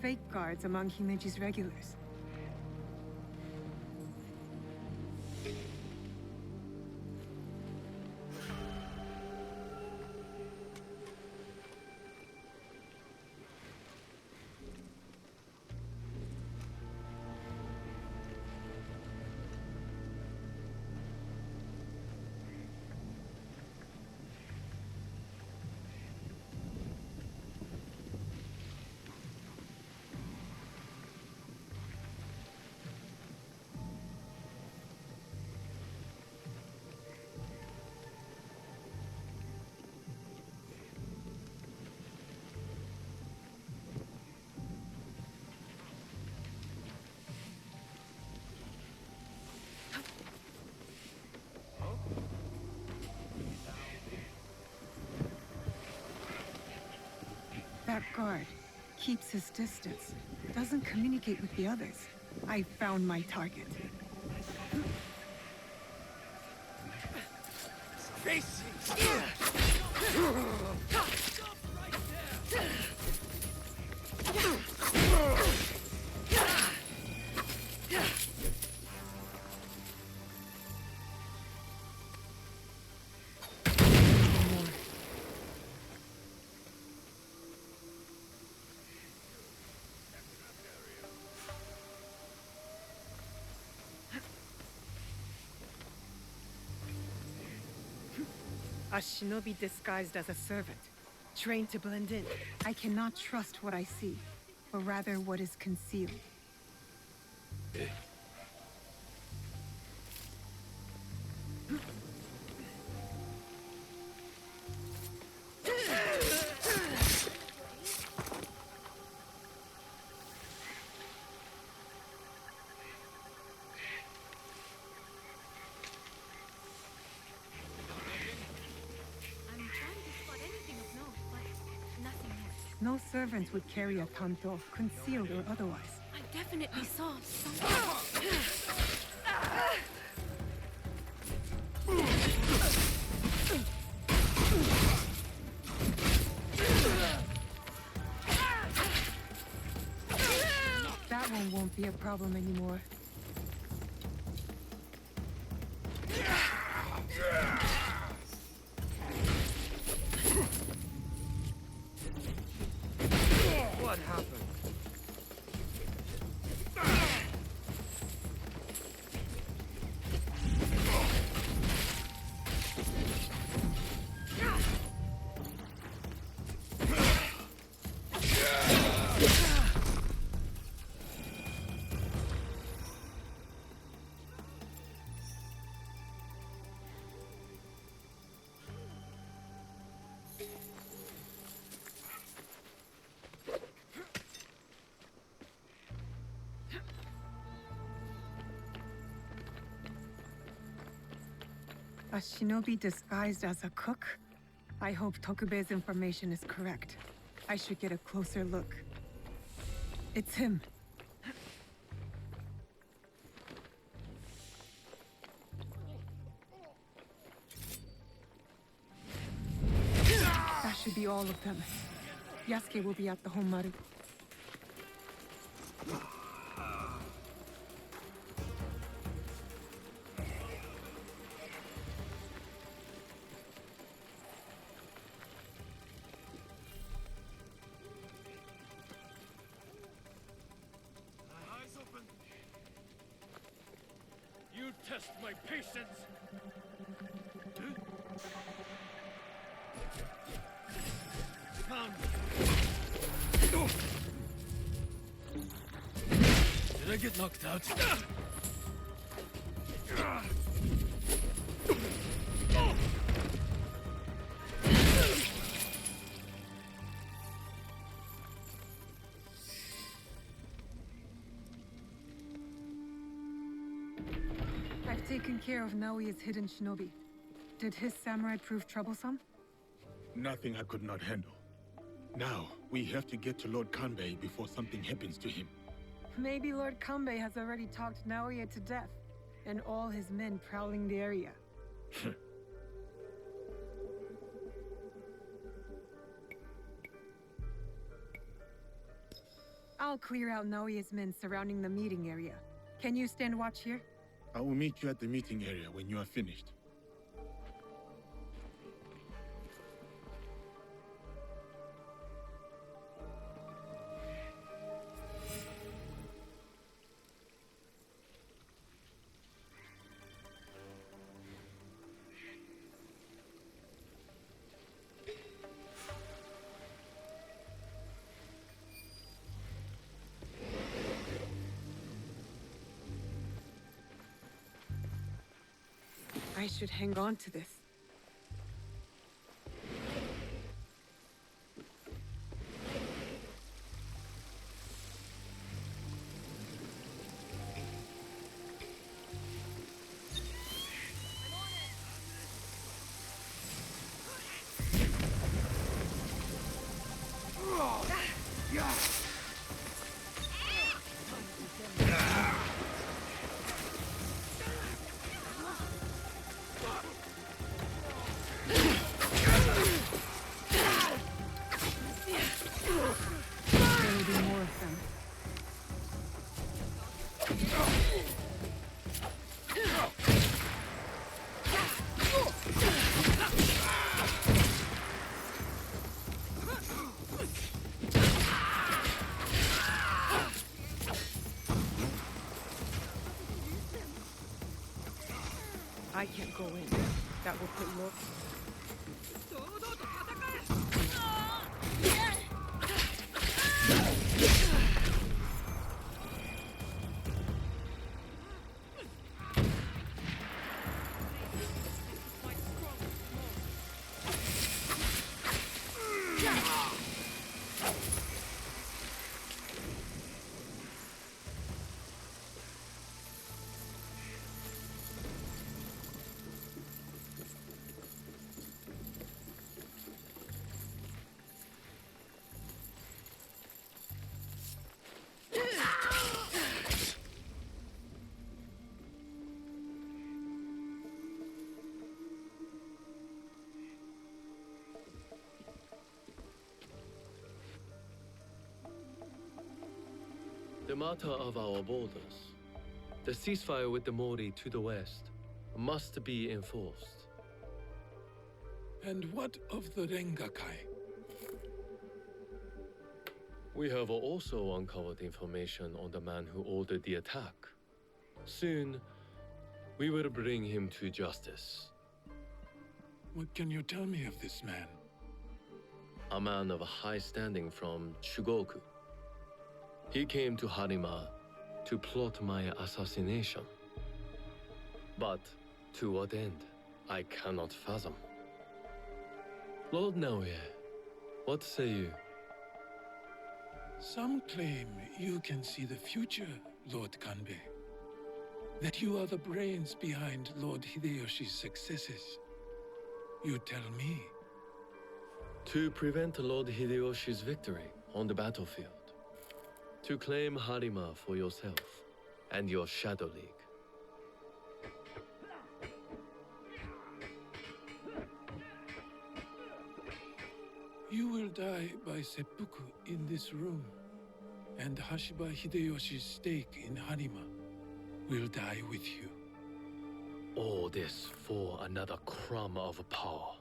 Fake guards among Himeji's regulars. That guard keeps his distance, doesn't communicate with the others. I found my target. Face! A shinobi disguised as a servant, trained to blend in. I cannot trust what I see, but rather what is concealed. No servant would carry a tanto, concealed or otherwise. I definitely saw something. That one won't be a problem anymore. What happened? A shinobi disguised as a cook? I hope Tokube's information is correct. I should get a closer look. It's him. That should be all of them. Yasuke will be at the Honmaru. You test my patience! Found me. Did I get knocked out? I've taken care of Naoi's hidden shinobi. Did his samurai prove troublesome? Nothing I could not handle. Now, we have to get to Lord Kanbei before something happens to him. Maybe Lord Kanbei has already talked Naoe to death, and all his men prowling the area. I'll clear out Naoe's men surrounding the meeting area. Can you stand watch here? I will meet you at the meeting area when you are finished. I should hang on to this. I can't go in. That will put Lord... The matter of our borders, the ceasefire with the Mori to the west, must be enforced. And what of the Rengakai? We have also uncovered information on the man who ordered the attack. Soon, we will bring him to justice. What can you tell me of this man? A man of high standing from Chugoku. He came to Harima to plot my assassination. But to what end, I cannot fathom. Lord Naoe, what say you? Some claim you can see the future, Lord Kanbei. That you are the brains behind Lord Hideyoshi's successes. You tell me. To prevent Lord Hideyoshi's victory on the battlefield. To claim Harima for yourself and your Shadow League. You will die by seppuku in this room, and Hashiba Hideyoshi's stake in Harima will die with you. All this for another crumb of power.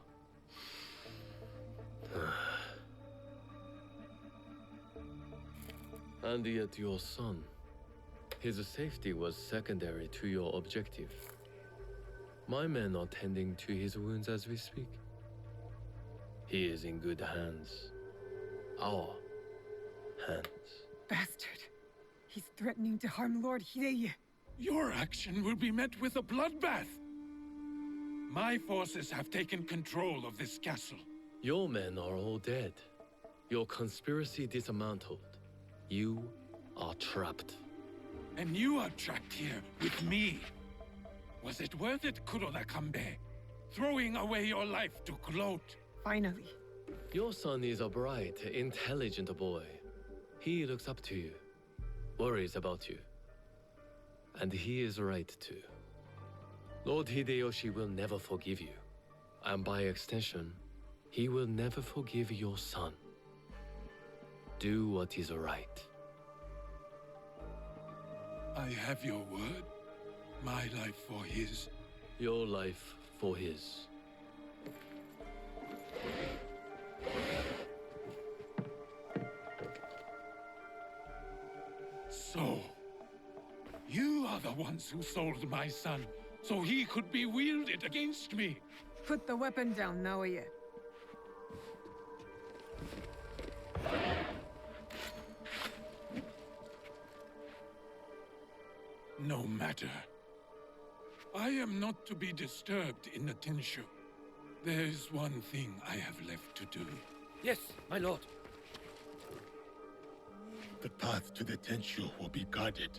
And yet your son, his safety was secondary to your objective. My men are tending to his wounds as we speak. He is in good hands. Our hands. Bastard. He's threatening to harm Lord Hideye. Your action will be met with a bloodbath. My forces have taken control of this castle. Your men are all dead. Your conspiracy dismantled. You are trapped. And you are trapped here with me. Was it worth it, Kuroda Kanbei? Throwing away your life to gloat? Finally, Your son is a bright, intelligent boy. He looks up to you, worries about you. And he is right to. Lord Hideyoshi will never forgive you. And by extension, he will never forgive your son. Do what is right. I have your word. My life for his. Your life for his. So, you are the ones who sold my son, so he could be wielded against me. Put the weapon down, Naoe. No matter. I am not to be disturbed in the Tenshu. There is one thing I have left to do. Yes, my lord. The path to the Tenshu will be guarded.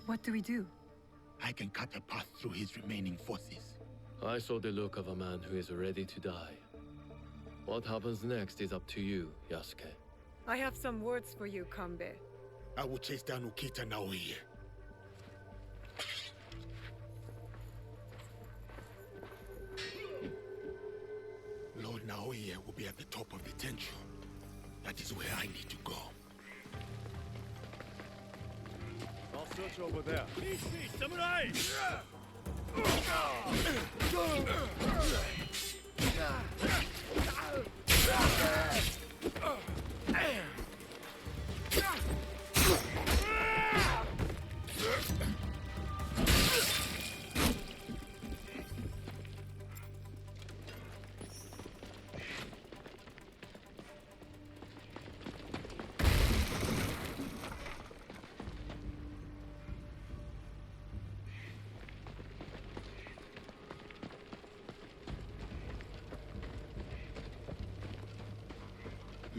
What do we do? I can cut a path through his remaining forces. I saw the look of a man who is ready to die. What happens next is up to you, Yasuke. I have some words for you, Kanbei. I will chase down UKITA Naoe. Lord Naoe will be at the top of the Tenshu. That is where I need to go. I'll search over there. Peace, samurai!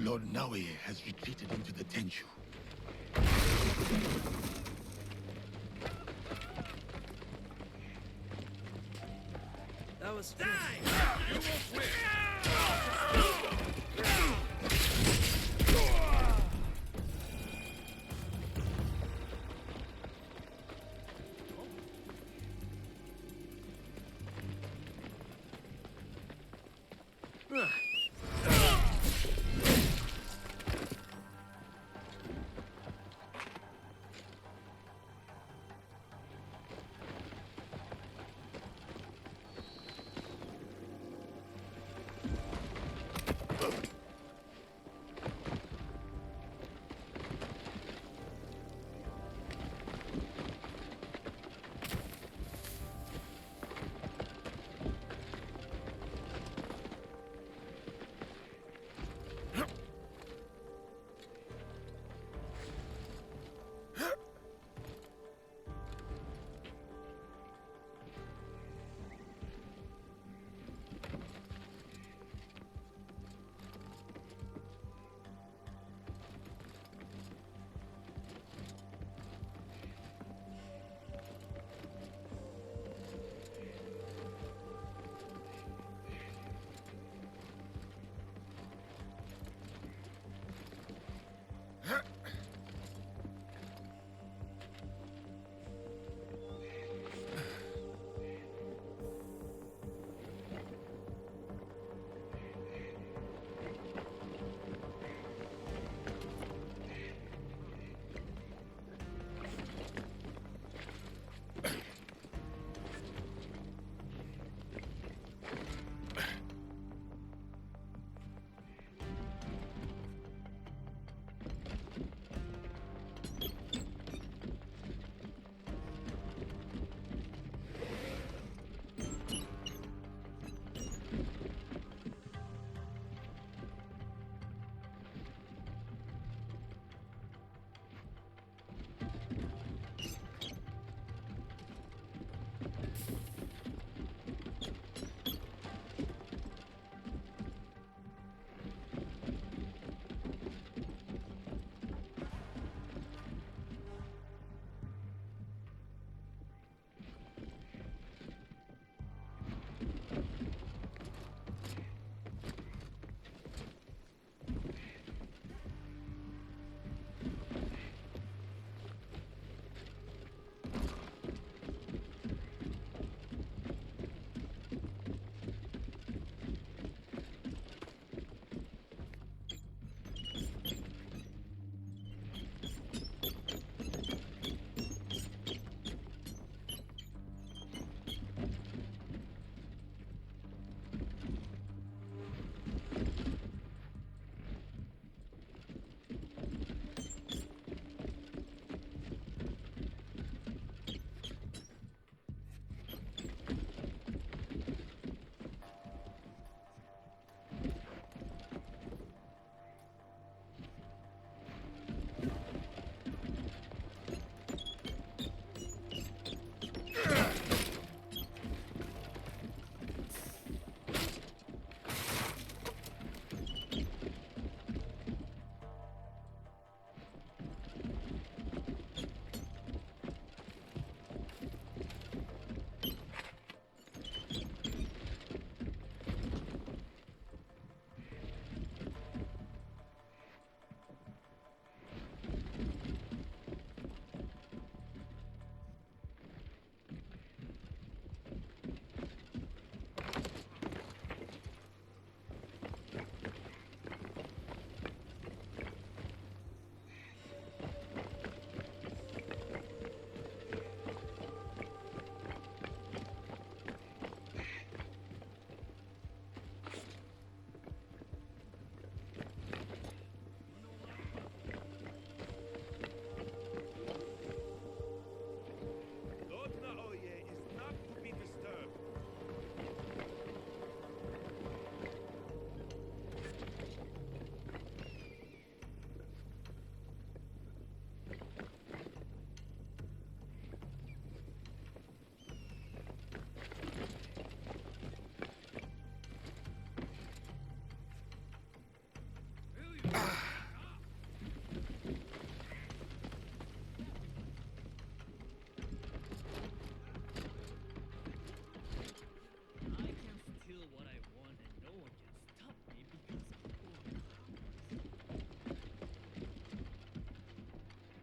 Lord Naoe has retreated into the Tenshu. That was die! You won't win!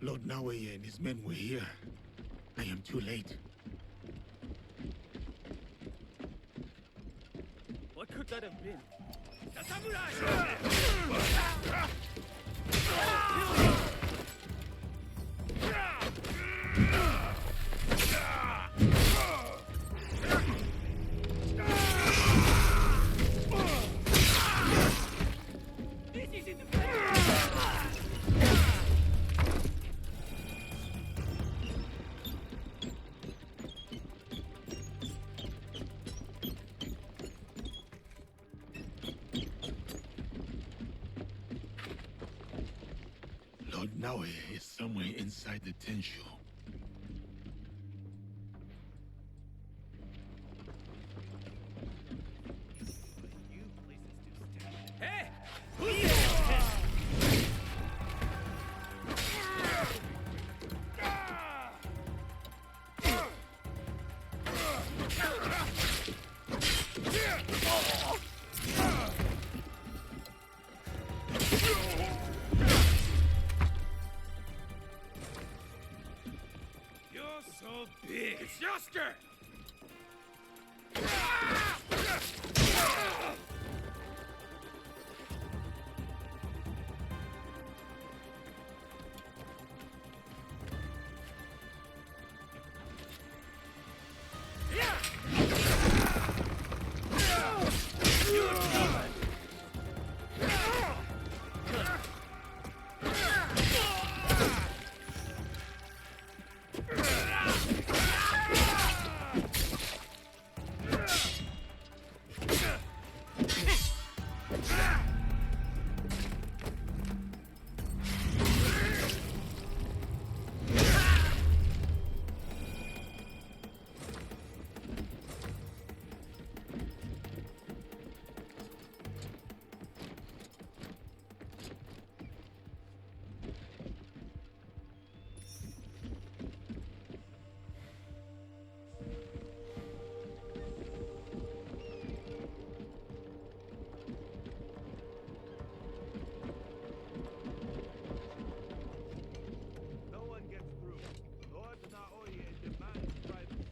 Lord Naoe and his men were here. I am too late. What could that have been? The samurai! This isn't the Lord Naoe is somewhere inside the Tenshu. Hey! Who's this? You're so big. It's Yasuke! No one gets through. Lord Naoe demands privacy.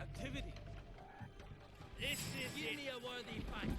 Activity. This is Give me a worthy fight.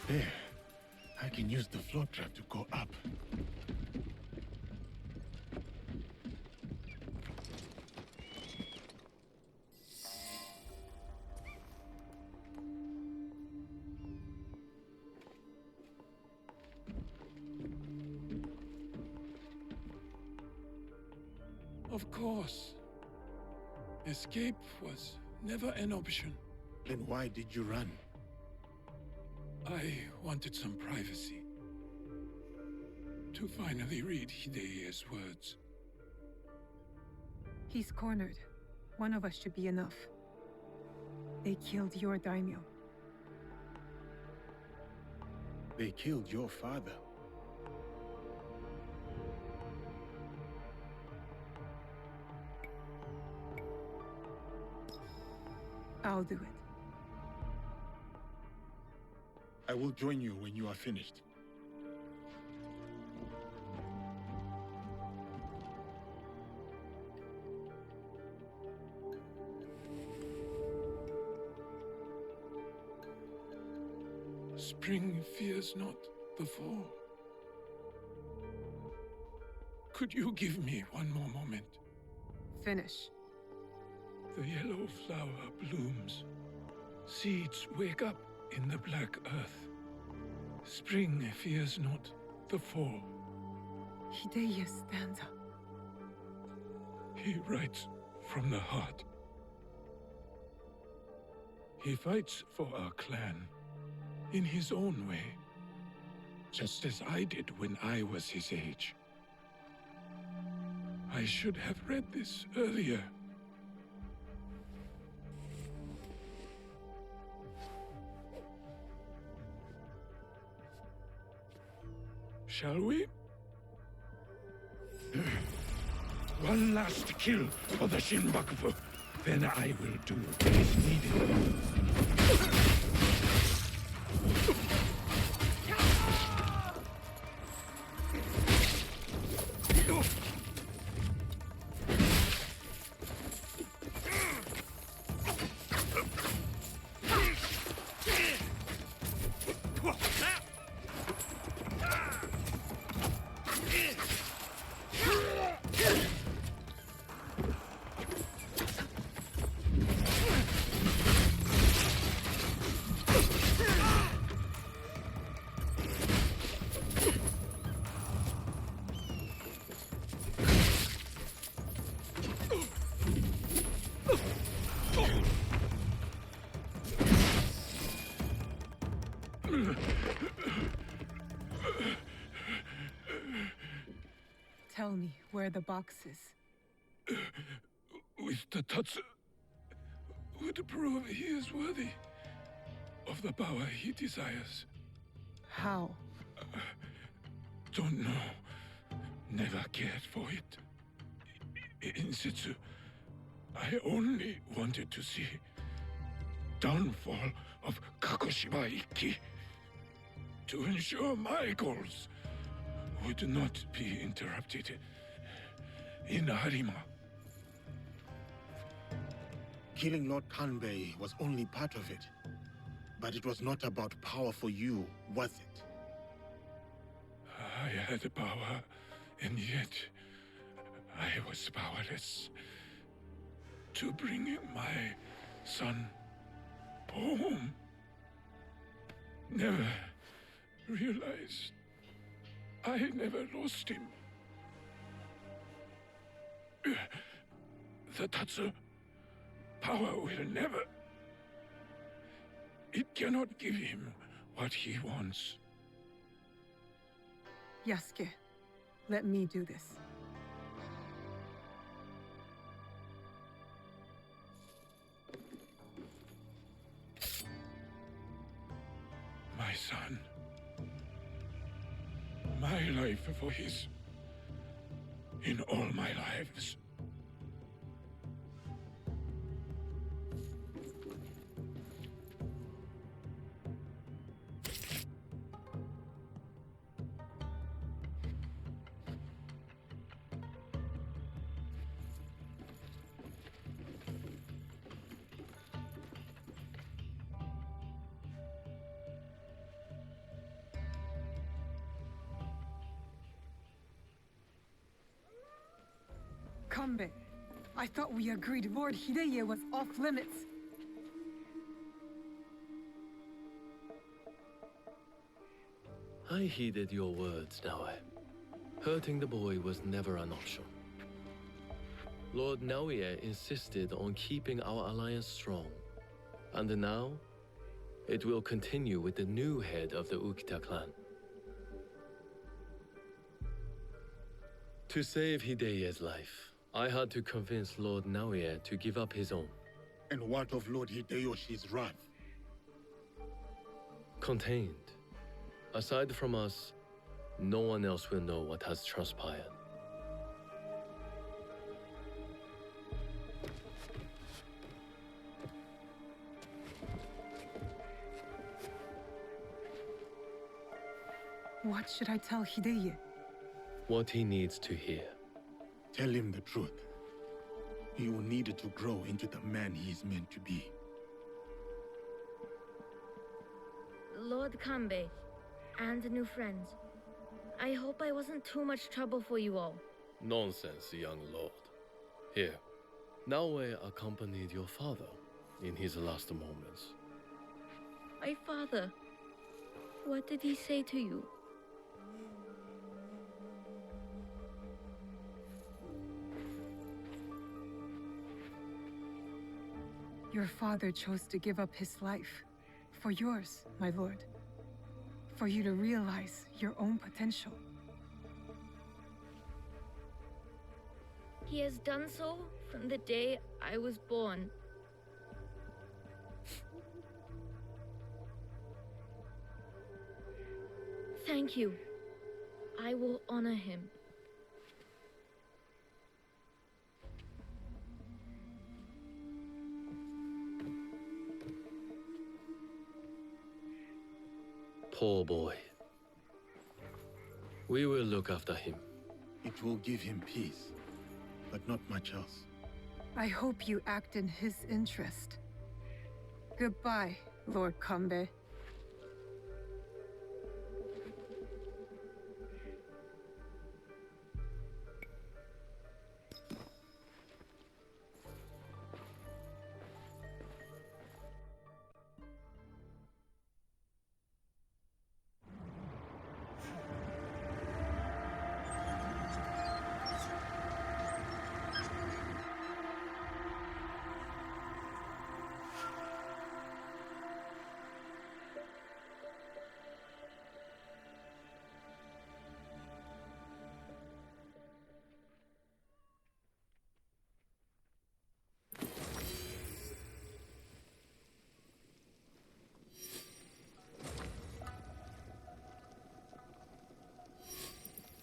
There. I can use the floor trap to go up. Of course. Escape was never an option. Then why did you run? I wanted some privacy. To finally read Hidea's words. He's cornered. One of us should be enough. They killed your daimyo. They killed your father. I'll do it. I will join you when you are finished. Spring fears not the fall. Could you give me one more moment? Finish. The yellow flower blooms. Seeds wake up in the black earth. Spring fears not the fall. Hideya stanza. He writes from the heart. He fights for our clan in his own way, just as I did when I was his age. I should have read this earlier. Shall we? One last kill for the Shinbakufu. Then I will do what is needed. Tell me where the box is. With the Tatsu, would prove he is worthy of the power he desires. How? Don't know. Never cared for it. In situ, I only wanted to see downfall of Kakushiba Ikki to ensure my goals would not be interrupted in Harima. Killing Lord Kanbei was only part of it. But it was not about power for you, was it? I had power, and yet I was powerless to bring my son home. Never realized I never lost him. The Tatsu power will never. It cannot give him what he wants. Yasuke, let me do this. My son. My life for his. In all my lives. Kanbei, I thought we agreed Lord Hideya was off limits. I heeded your words, Naoe. Hurting the boy was never an option. Lord Naoe insisted on keeping our alliance strong. And now, it will continue with the new head of the UKITA clan. To save Hideya's life, I had to convince Lord Naoe to give up his own. And what of Lord Hideyoshi's wrath? Contained. Aside from us, no one else will know what has transpired. What should I tell Hideye? What he needs to hear. Tell him the truth. He will need it to grow into the man he is meant to be. Lord Kanbei, and new friends. I hope I wasn't too much trouble for you all. Nonsense, young lord. Here, Naoe accompanied your father in his last moments. My father. What did he say to you? Your father chose to give up his life. For yours, my lord. For you to realize your own potential. He has done so from the day I was born. Thank you. I will honor him. Poor boy. We will look after him. It will give him peace, but not much else. I hope you act in his interest. Goodbye, Lord Kanbei.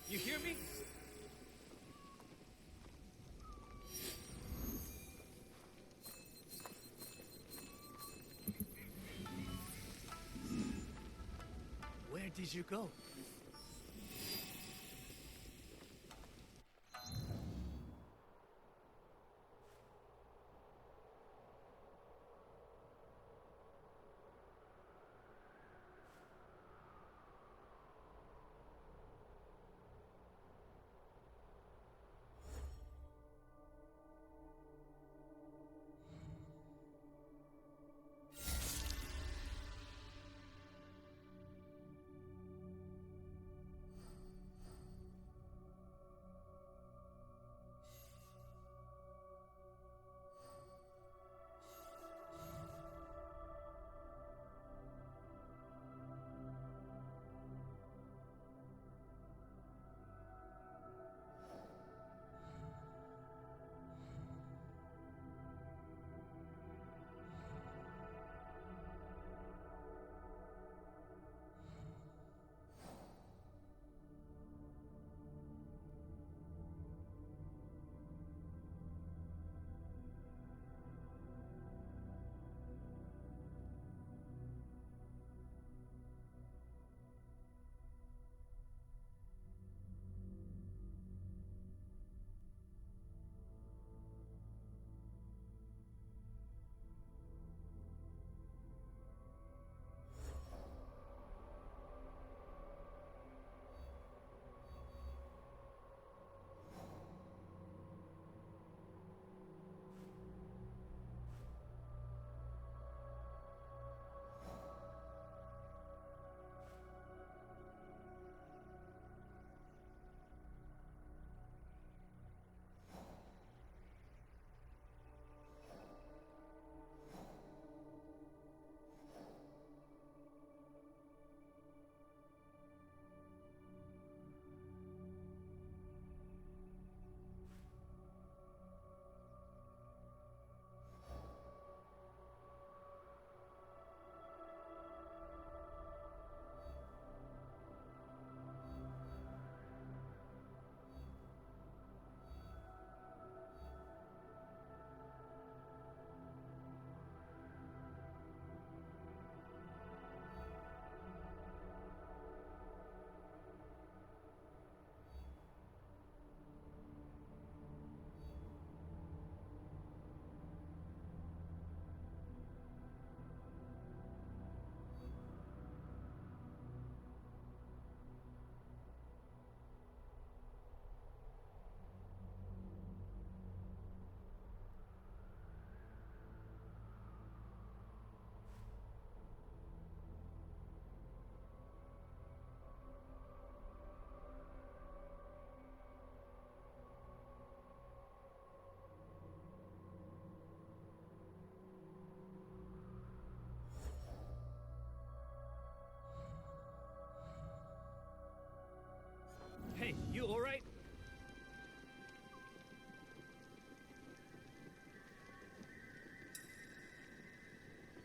You hear me? Where did you go?